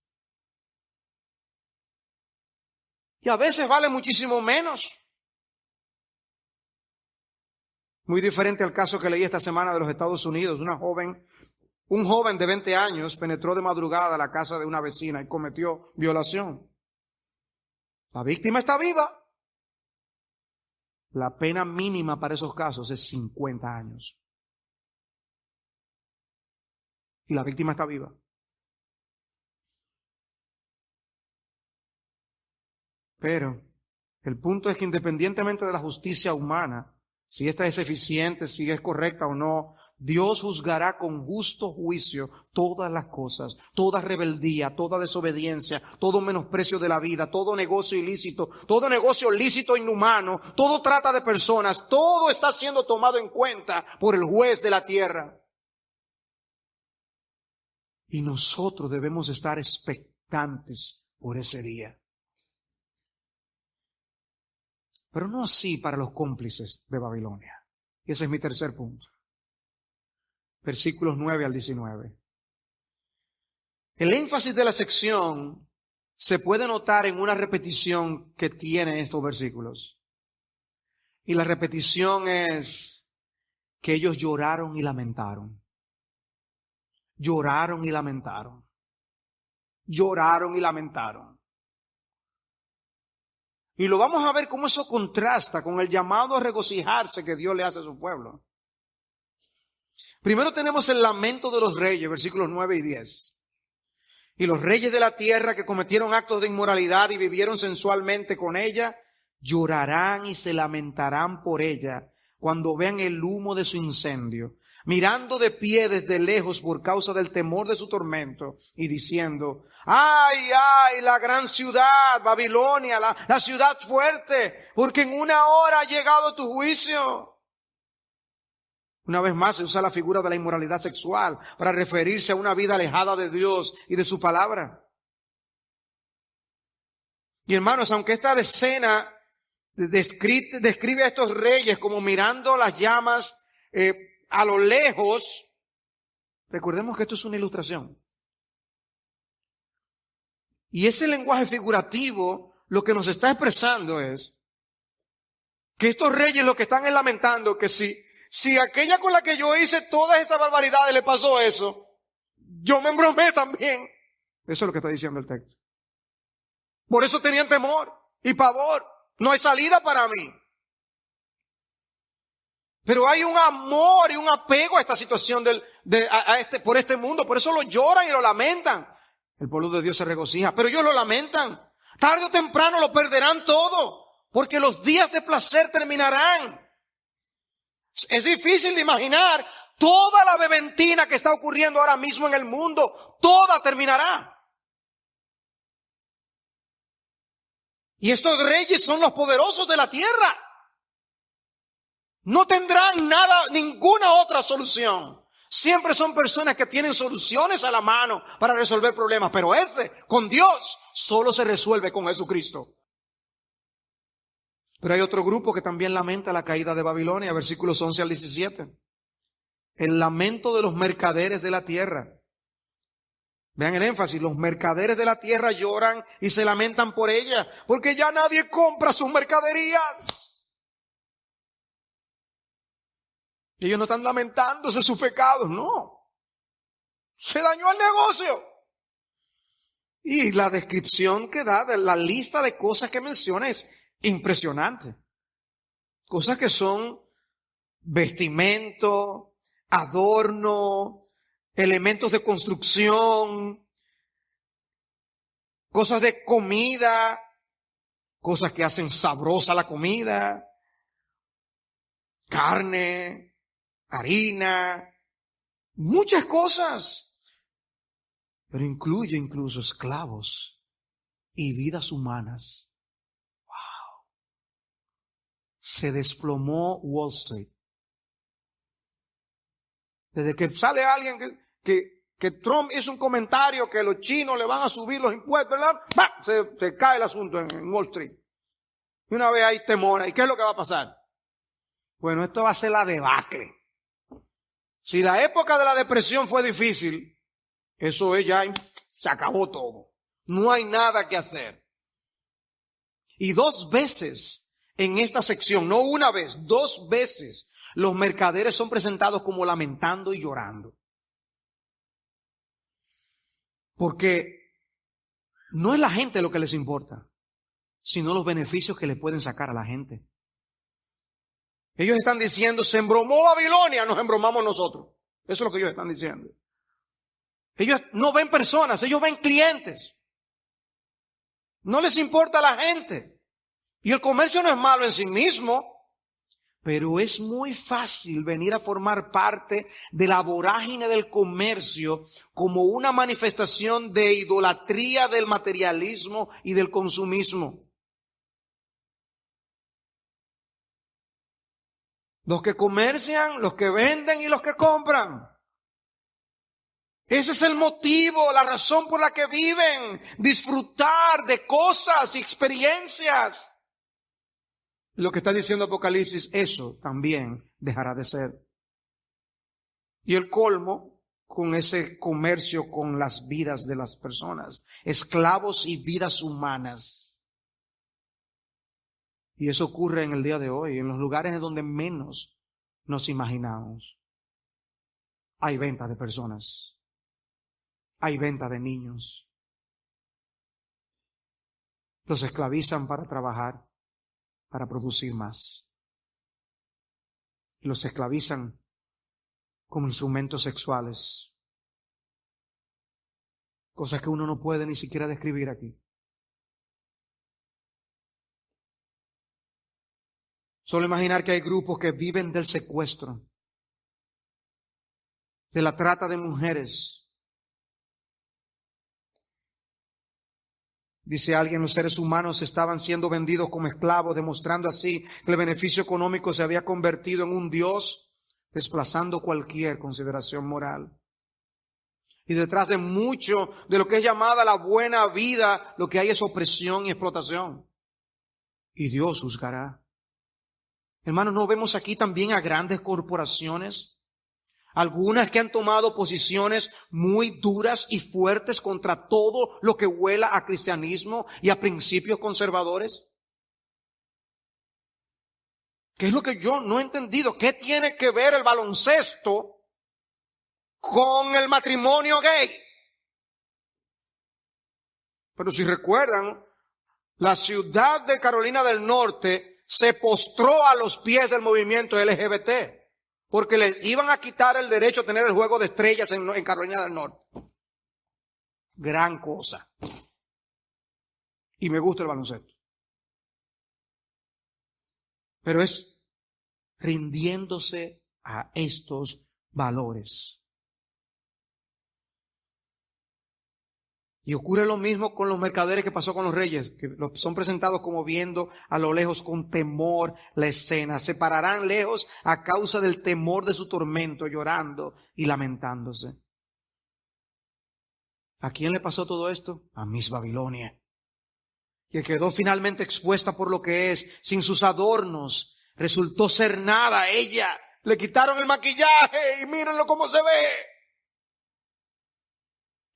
Y a veces vale muchísimo menos. Muy diferente al caso que leí esta semana de los Estados Unidos. Un joven de 20 años penetró de madrugada a la casa de una vecina y cometió violación. La víctima está viva. La pena mínima para esos casos es 50 años. Y la víctima está viva. Pero el punto es que independientemente de la justicia humana, si esta es eficiente, si es correcta o no, Dios juzgará con justo juicio todas las cosas, toda rebeldía, toda desobediencia, todo menosprecio de la vida, todo negocio ilícito, todo negocio lícito inhumano, todo trata de personas, todo está siendo tomado en cuenta por el juez de la tierra. Y nosotros debemos estar expectantes por ese día. Pero no así para los cómplices de Babilonia. Y ese es mi tercer punto. Versículos 9 al 19. El énfasis de la sección se puede notar en una repetición que tiene estos versículos. Y la repetición es que ellos lloraron y lamentaron. Lloraron y lamentaron. Lloraron y lamentaron. Y lo vamos a ver cómo eso contrasta con el llamado a regocijarse que Dios le hace a su pueblo. Primero tenemos el lamento de los reyes, versículos 9 y 10. Y los reyes de la tierra que cometieron actos de inmoralidad y vivieron sensualmente con ella, llorarán y se lamentarán por ella cuando vean el humo de su incendio, mirando de pie desde lejos por causa del temor de su tormento y diciendo: ¡ay, ay, la gran ciudad, Babilonia, la ciudad fuerte! Porque en una hora ha llegado tu juicio. Una vez más se usa la figura de la inmoralidad sexual para referirse a una vida alejada de Dios y de su palabra. Y hermanos, aunque esta escena describe a estos reyes como mirando las llamas a lo lejos, recordemos que esto es una ilustración. Y ese lenguaje figurativo lo que nos está expresando es que estos reyes lo que están es lamentando que si aquella con la que yo hice todas esas barbaridades le pasó eso, yo me embromé también. Eso es lo que está diciendo el texto. Por eso tenían temor y pavor. No hay salida para mí. Pero hay un amor y un apego a esta situación por este mundo. Por eso lo lloran y lo lamentan. El pueblo de Dios se regocija, pero ellos lo lamentan. Tarde o temprano lo perderán todo, porque los días de placer terminarán. Es difícil de imaginar toda la beventina que está ocurriendo ahora mismo en el mundo. Toda terminará. Y estos reyes son los poderosos de la tierra. No tendrán ninguna otra solución. Siempre son personas que tienen soluciones a la mano para resolver problemas. Pero con Dios, solo se resuelve con Jesucristo. Pero hay otro grupo que también lamenta la caída de Babilonia, versículos 11 al 17. El lamento de los mercaderes de la tierra. Vean el énfasis, los mercaderes de la tierra lloran y se lamentan por ella, porque ya nadie compra sus mercaderías. Ellos no están lamentándose sus pecados, no. Se dañó el negocio. Y la descripción que da de la lista de cosas que menciona es impresionante. Cosas que son vestimento, adorno, elementos de construcción, cosas de comida, cosas que hacen sabrosa la comida, carne, harina, muchas cosas, pero incluye incluso esclavos y vidas humanas. Wow. Se desplomó Wall Street. Desde que sale alguien que Trump hizo un comentario que los chinos le van a subir los impuestos, ¿verdad? ¡Bah! Se cae el asunto en Wall Street. Y una vez hay temor. ¿Y qué es lo que va a pasar? Bueno, esto va a ser la debacle. Si la época de la depresión fue difícil, eso es ya, se acabó todo. No hay nada que hacer. Y 2 veces en esta sección, no una vez, 2 veces, los mercaderes son presentados como lamentando y llorando. Porque no es la gente lo que les importa, sino los beneficios que le pueden sacar a la gente. Ellos están diciendo, se embromó Babilonia, nos embromamos nosotros. Eso es lo que ellos están diciendo. Ellos no ven personas, ellos ven clientes. No les importa la gente. Y el comercio no es malo en sí mismo, pero es muy fácil venir a formar parte de la vorágine del comercio como una manifestación de idolatría del materialismo y del consumismo. Los que comercian, los que venden y los que compran. Ese es el motivo, la razón por la que viven. Disfrutar de cosas y experiencias. Lo que está diciendo Apocalipsis, eso también dejará de ser. Y el colmo con ese comercio con las vidas de las personas. Esclavos y vidas humanas. Y eso ocurre en el día de hoy, en los lugares donde menos nos imaginamos. Hay venta de personas. Hay venta de niños. Los esclavizan para trabajar, para producir más. Los esclavizan como instrumentos sexuales. Cosas que uno no puede ni siquiera describir aquí. Solo imaginar que hay grupos que viven del secuestro, de la trata de mujeres. Dice alguien, los seres humanos estaban siendo vendidos como esclavos, demostrando así que el beneficio económico se había convertido en un Dios, desplazando cualquier consideración moral. Y detrás de mucho de lo que es llamada la buena vida, lo que hay es opresión y explotación. Y Dios juzgará. Hermanos, ¿no vemos aquí también a grandes corporaciones? Algunas que han tomado posiciones muy duras y fuertes contra todo lo que huela a cristianismo y a principios conservadores. ¿Qué es lo que yo no he entendido? ¿Qué tiene que ver el baloncesto con el matrimonio gay? Pero si recuerdan, la ciudad de Carolina del Norte se postró a los pies del movimiento LGBT. Porque les iban a quitar el derecho a tener el juego de estrellas en Carolina del Norte. Gran cosa. Y me gusta el baloncesto. Pero es rindiéndose a estos valores. Y ocurre lo mismo con los mercaderes que pasó con los reyes, que son presentados como viendo a lo lejos con temor la escena. Se pararán lejos a causa del temor de su tormento, llorando y lamentándose. ¿A quién le pasó todo esto? A Miss Babilonia, que quedó finalmente expuesta por lo que es, sin sus adornos. Resultó ser nada ella. Le quitaron el maquillaje y mírenlo cómo se ve.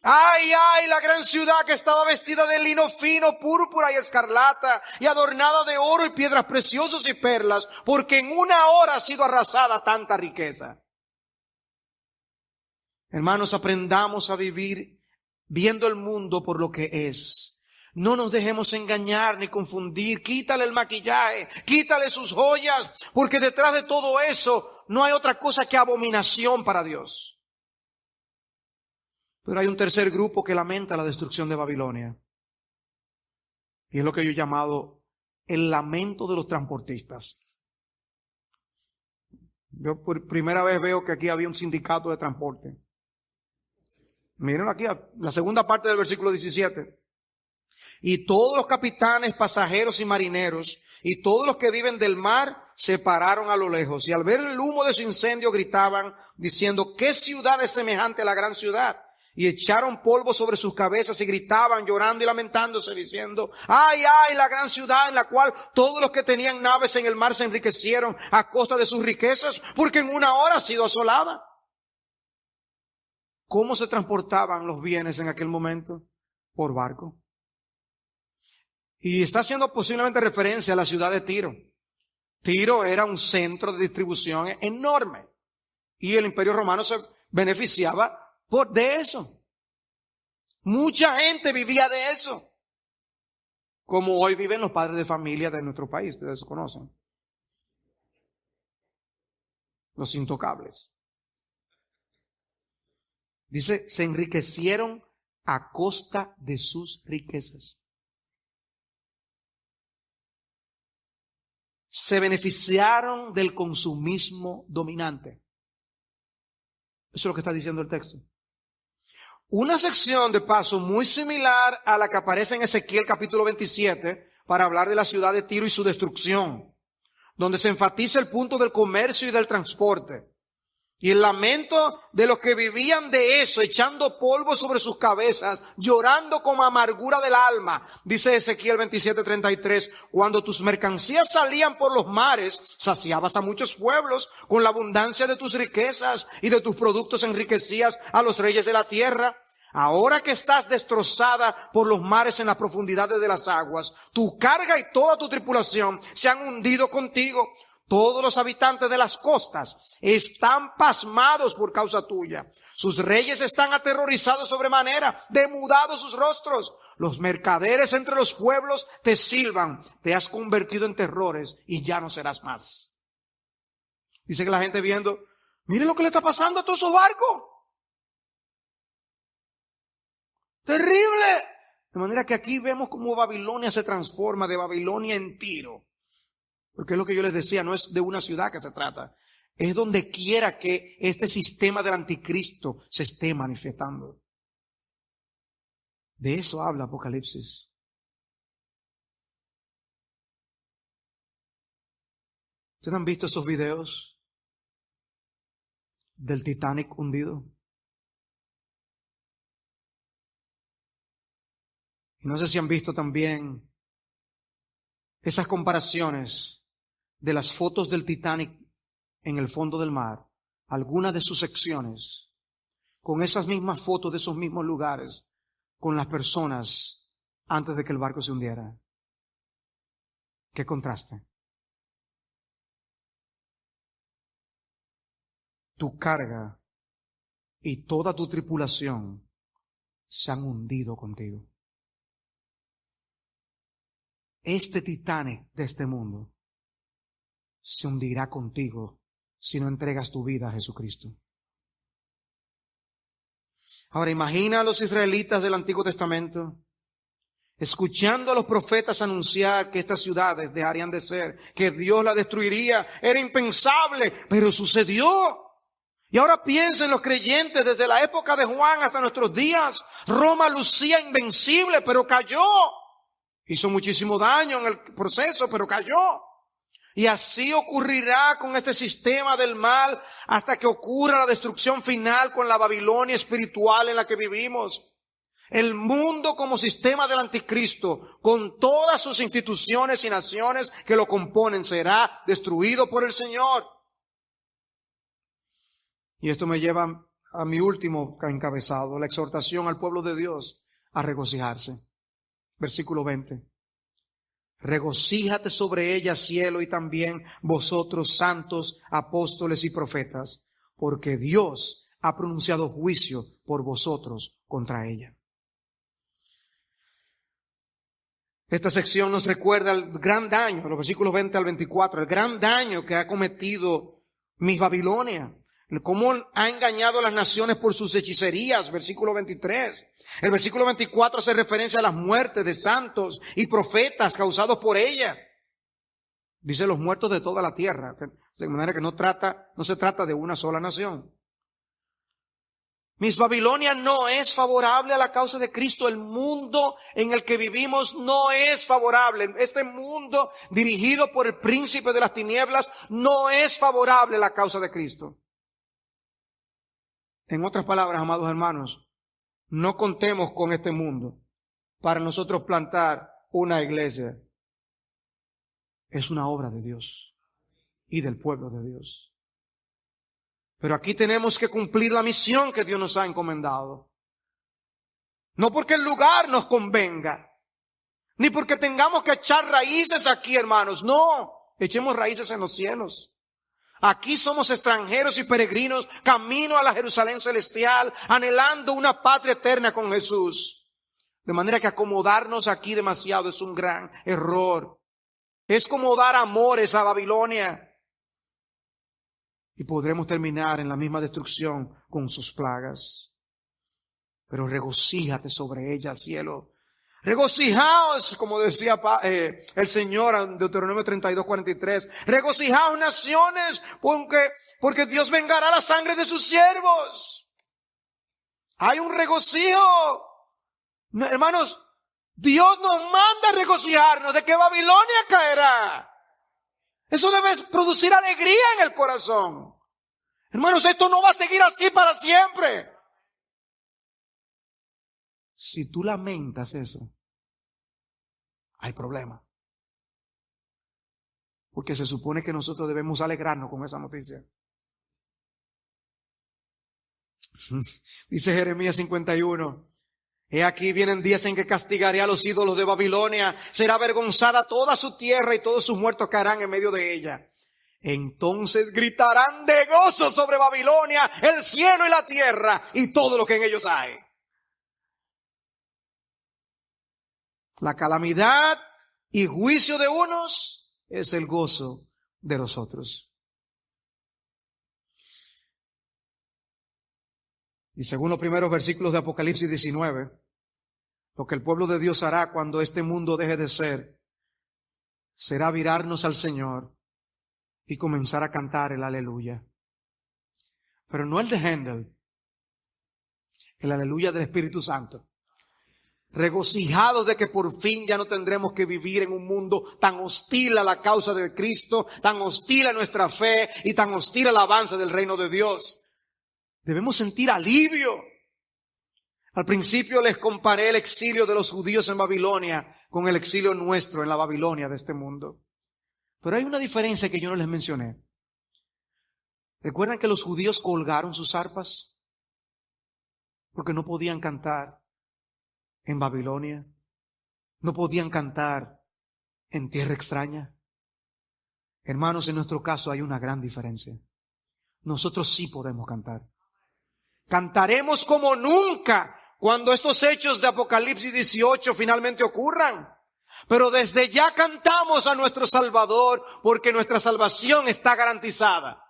¡Ay, ay! La gran ciudad que estaba vestida de lino fino, púrpura y escarlata, y adornada de oro y piedras preciosas y perlas, porque en una hora ha sido arrasada tanta riqueza. Hermanos, aprendamos a vivir viendo el mundo por lo que es. No nos dejemos engañar ni confundir. Quítale el maquillaje, quítale sus joyas, porque detrás de todo eso no hay otra cosa que abominación para Dios. Pero hay un tercer grupo que lamenta la destrucción de Babilonia. Y es lo que yo he llamado el lamento de los transportistas. Yo por primera vez veo que aquí había un sindicato de transporte. Miren aquí, la segunda parte del versículo 17. Y todos los capitanes, pasajeros y marineros, y todos los que viven del mar, se pararon a lo lejos. Y al ver el humo de su incendio gritaban, diciendo, ¿qué ciudad es semejante a la gran ciudad? Y echaron polvo sobre sus cabezas y gritaban, llorando y lamentándose, diciendo, ¡ay, ay! La gran ciudad en la cual todos los que tenían naves en el mar se enriquecieron a costa de sus riquezas, porque en una hora ha sido asolada. ¿Cómo se transportaban los bienes en aquel momento? Por barco. Y está haciendo posiblemente referencia a la ciudad de Tiro. Tiro era un centro de distribución enorme. Y el Imperio Romano se beneficiaba de eso. Mucha gente vivía de eso. Como hoy viven los padres de familia de nuestro país, ustedes conocen. los intocables. Dice, se enriquecieron a costa de sus riquezas. Se beneficiaron del consumismo dominante. Eso es lo que está diciendo el texto. Una sección de paso muy similar a la que aparece en Ezequiel capítulo 27 para hablar de la ciudad de Tiro y su destrucción, donde se enfatiza el punto del comercio y del transporte. Y el lamento de los que vivían de eso, echando polvo sobre sus cabezas, llorando con amargura del alma. Dice Ezequiel 27:33, cuando tus mercancías salían por los mares, saciabas a muchos pueblos, con la abundancia de tus riquezas y de tus productos enriquecías a los reyes de la tierra. Ahora que estás destrozada por los mares en las profundidades de las aguas, tu carga y toda tu tripulación se han hundido contigo. Todos los habitantes de las costas están pasmados por causa tuya. Sus reyes están aterrorizados sobremanera, demudados sus rostros. Los mercaderes entre los pueblos te silban. Te has convertido en terrores y ya no serás más. Dice que la gente viendo, miren lo que le está pasando a todos esos barcos. Terrible. De manera que aquí vemos cómo Babilonia se transforma de Babilonia en Tiro. Porque es lo que yo les decía, no es de una ciudad que se trata. Es donde quiera que este sistema del anticristo se esté manifestando. De eso habla Apocalipsis. ¿Ustedes han visto esos videos del Titanic hundido? Y no sé si han visto también esas comparaciones de las fotos del Titanic en el fondo del mar, algunas de sus secciones, con esas mismas fotos de esos mismos lugares, con las personas antes de que el barco se hundiera. ¡Qué contraste! Tu carga y toda tu tripulación se han hundido contigo. Este Titanic de este mundo se hundirá contigo si no entregas tu vida a Jesucristo. Ahora imagina a los israelitas del Antiguo Testamento escuchando a los profetas anunciar que estas ciudades dejarían de ser, que Dios las destruiría. Era impensable, pero sucedió. Y ahora piensen los creyentes desde la época de Juan hasta nuestros días. Roma lucía invencible, pero cayó. Hizo muchísimo daño en el proceso, pero cayó. Y así ocurrirá con este sistema del mal hasta que ocurra la destrucción final con la Babilonia espiritual en la que vivimos. El mundo como sistema del anticristo, con todas sus instituciones y naciones que lo componen, será destruido por el Señor. Y esto me lleva a mi último encabezado, la exhortación al pueblo de Dios a regocijarse. Versículo 20. Regocíjate sobre ella, cielo, y también vosotros, santos, apóstoles y profetas, porque Dios ha pronunciado juicio por vosotros contra ella. Esta sección nos recuerda el gran daño, los versículos 20 al 24, el gran daño que ha cometido mi Babilonia. Cómo ha engañado a las naciones por sus hechicerías, versículo 23. El versículo 24 hace referencia a las muertes de santos y profetas causados por ella. Dice los muertos de toda la tierra, de manera que no se trata de una sola nación. Mis Babilonia no es favorable a la causa de Cristo. El mundo en el que vivimos no es favorable. Este mundo dirigido por el príncipe de las tinieblas no es favorable a la causa de Cristo. En otras palabras, amados hermanos, no contemos con este mundo para nosotros plantar una iglesia. Es una obra de Dios y del pueblo de Dios. Pero aquí tenemos que cumplir la misión que Dios nos ha encomendado. No porque el lugar nos convenga, ni porque tengamos que echar raíces aquí, hermanos. No, echemos raíces en los cielos. Aquí somos extranjeros y peregrinos, camino a la Jerusalén celestial, anhelando una patria eterna con Jesús. De manera que acomodarnos aquí demasiado es un gran error. Es como dar amores a Babilonia. y podremos terminar en la misma destrucción con sus plagas. Pero regocíjate sobre ellas, cielo. Regocijaos, como decía el Señor en Deuteronomio 32:43. Regocijaos, naciones, porque Dios vengará la sangre de sus siervos. Hay un regocijo. Hermanos, Dios nos manda a regocijarnos de que Babilonia caerá. Eso debe producir alegría en el corazón. Hermanos, esto no va a seguir así para siempre. Si tú lamentas eso, hay problema. Porque se supone que nosotros debemos alegrarnos con esa noticia. Dice Jeremías 51. He aquí vienen días en que castigaré a los ídolos de Babilonia. Será avergonzada toda su tierra y todos sus muertos caerán en medio de ella. Entonces gritarán de gozo sobre Babilonia el cielo y la tierra y todo lo que en ellos hay. La calamidad y juicio de unos es el gozo de los otros. Y según los primeros versículos de Apocalipsis 19, lo que el pueblo de Dios hará cuando este mundo deje de ser, será virarnos al Señor y comenzar a cantar el aleluya. Pero no el de Händel, el aleluya del Espíritu Santo. Regocijados de que por fin ya no tendremos que vivir en un mundo tan hostil a la causa de Cristo, tan hostil a nuestra fe y tan hostil al avance del reino de Dios. Debemos sentir alivio. Al principio les comparé el exilio de los judíos en Babilonia con el exilio nuestro en la Babilonia de este mundo. Pero hay una diferencia que yo no les mencioné. ¿Recuerdan que los judíos colgaron sus arpas? Porque no podían cantar en Babilonia. No podían cantar en tierra extraña. Hermanos, en nuestro caso hay una gran diferencia. Nosotros sí podemos cantar. Cantaremos como nunca cuando estos hechos de Apocalipsis 18 finalmente ocurran. Pero desde ya cantamos a nuestro Salvador porque nuestra salvación está garantizada.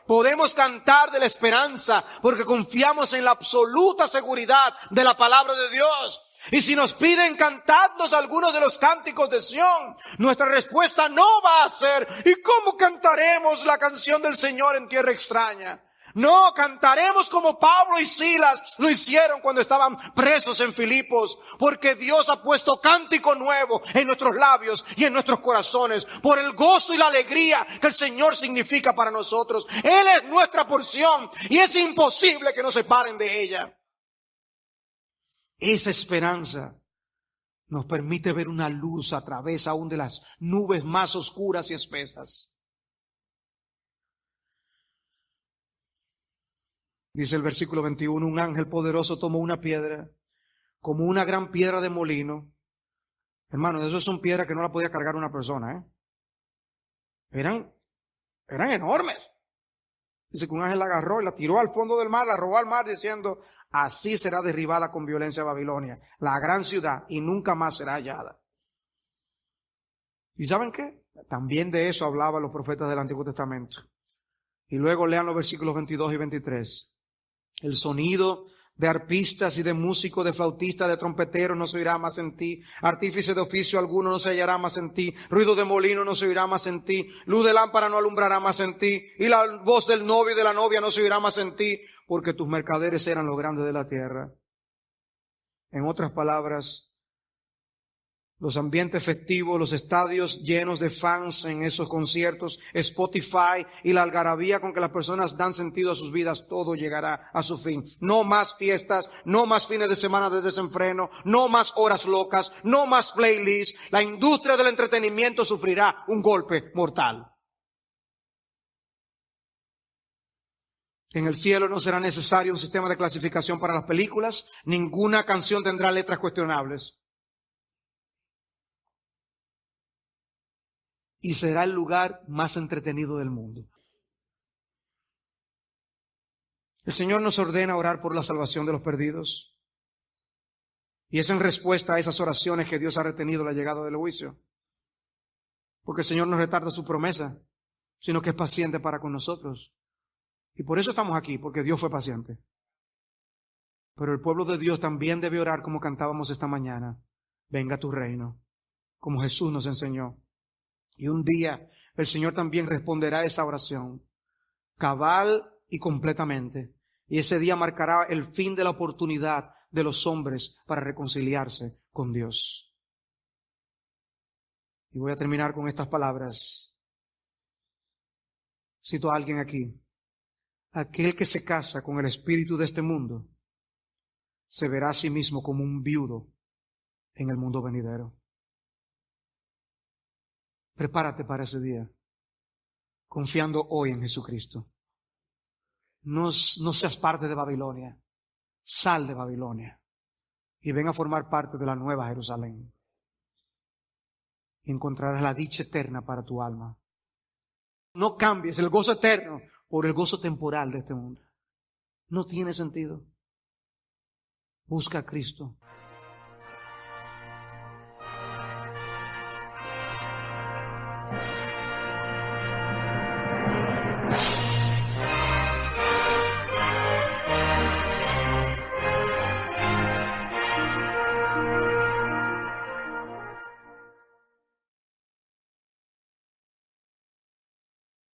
Podemos cantar de la esperanza porque confiamos en la absoluta seguridad de la palabra de Dios. Y si nos piden cantadnos algunos de los cánticos de Sión, nuestra respuesta no va a ser ¿y cómo cantaremos la canción del Señor en tierra extraña? No, cantaremos como Pablo y Silas lo hicieron cuando estaban presos en Filipos, porque Dios ha puesto cántico nuevo en nuestros labios y en nuestros corazones, por el gozo y la alegría que el Señor significa para nosotros. Él es nuestra porción y es imposible que nos separen de ella. Esa esperanza nos permite ver una luz a través aún de las nubes más oscuras y espesas. Dice el versículo 21, un ángel poderoso tomó una piedra, como una gran piedra de molino. Hermanos, eso son piedras que no la podía cargar una persona, Eran enormes. Dice que un ángel la agarró y la tiró al fondo del mar, la arrojó al mar diciendo, así será derribada con violencia Babilonia, la gran ciudad, y nunca más será hallada. ¿Y saben qué? También de eso hablaban los profetas del Antiguo Testamento. Y luego lean los versículos 22 y 23. El sonido de arpistas y de músicos, de flautistas, de trompeteros no se oirá más en ti. Artífice de oficio alguno no se hallará más en ti. Ruido de molino no se oirá más en ti. Luz de lámpara no alumbrará más en ti. Y la voz del novio y de la novia no se oirá más en ti, porque tus mercaderes eran los grandes de la tierra. En otras palabras, los ambientes festivos, los estadios llenos de fans en esos conciertos, Spotify y la algarabía con que las personas dan sentido a sus vidas, todo llegará a su fin. No más fiestas, no más fines de semana de desenfreno, no más horas locas, no más playlists. La industria del entretenimiento sufrirá un golpe mortal. En el cielo no será necesario un sistema de clasificación para las películas. Ninguna canción tendrá letras cuestionables. Y será el lugar más entretenido del mundo. El Señor nos ordena orar por la salvación de los perdidos. Y es en respuesta a esas oraciones que Dios ha retenido la llegada del juicio. Porque el Señor no retarda su promesa, sino que es paciente para con nosotros. Y por eso estamos aquí, porque Dios fue paciente. Pero el pueblo de Dios también debe orar como cantábamos esta mañana. Venga tu reino, como Jesús nos enseñó. Y un día el Señor también responderá a esa oración, cabal y completamente. Y ese día marcará el fin de la oportunidad de los hombres para reconciliarse con Dios. Y voy a terminar con estas palabras. Cito a alguien aquí. Aquel que se casa con el espíritu de este mundo se verá a sí mismo como un viudo en el mundo venidero. Prepárate para ese día, confiando hoy en Jesucristo. No seas parte de Babilonia. Sal de Babilonia y ven a formar parte de la nueva Jerusalén. Y encontrarás la dicha eterna para tu alma. No cambies el gozo eterno por el gozo temporal de este mundo. No tiene sentido. Busca a Cristo.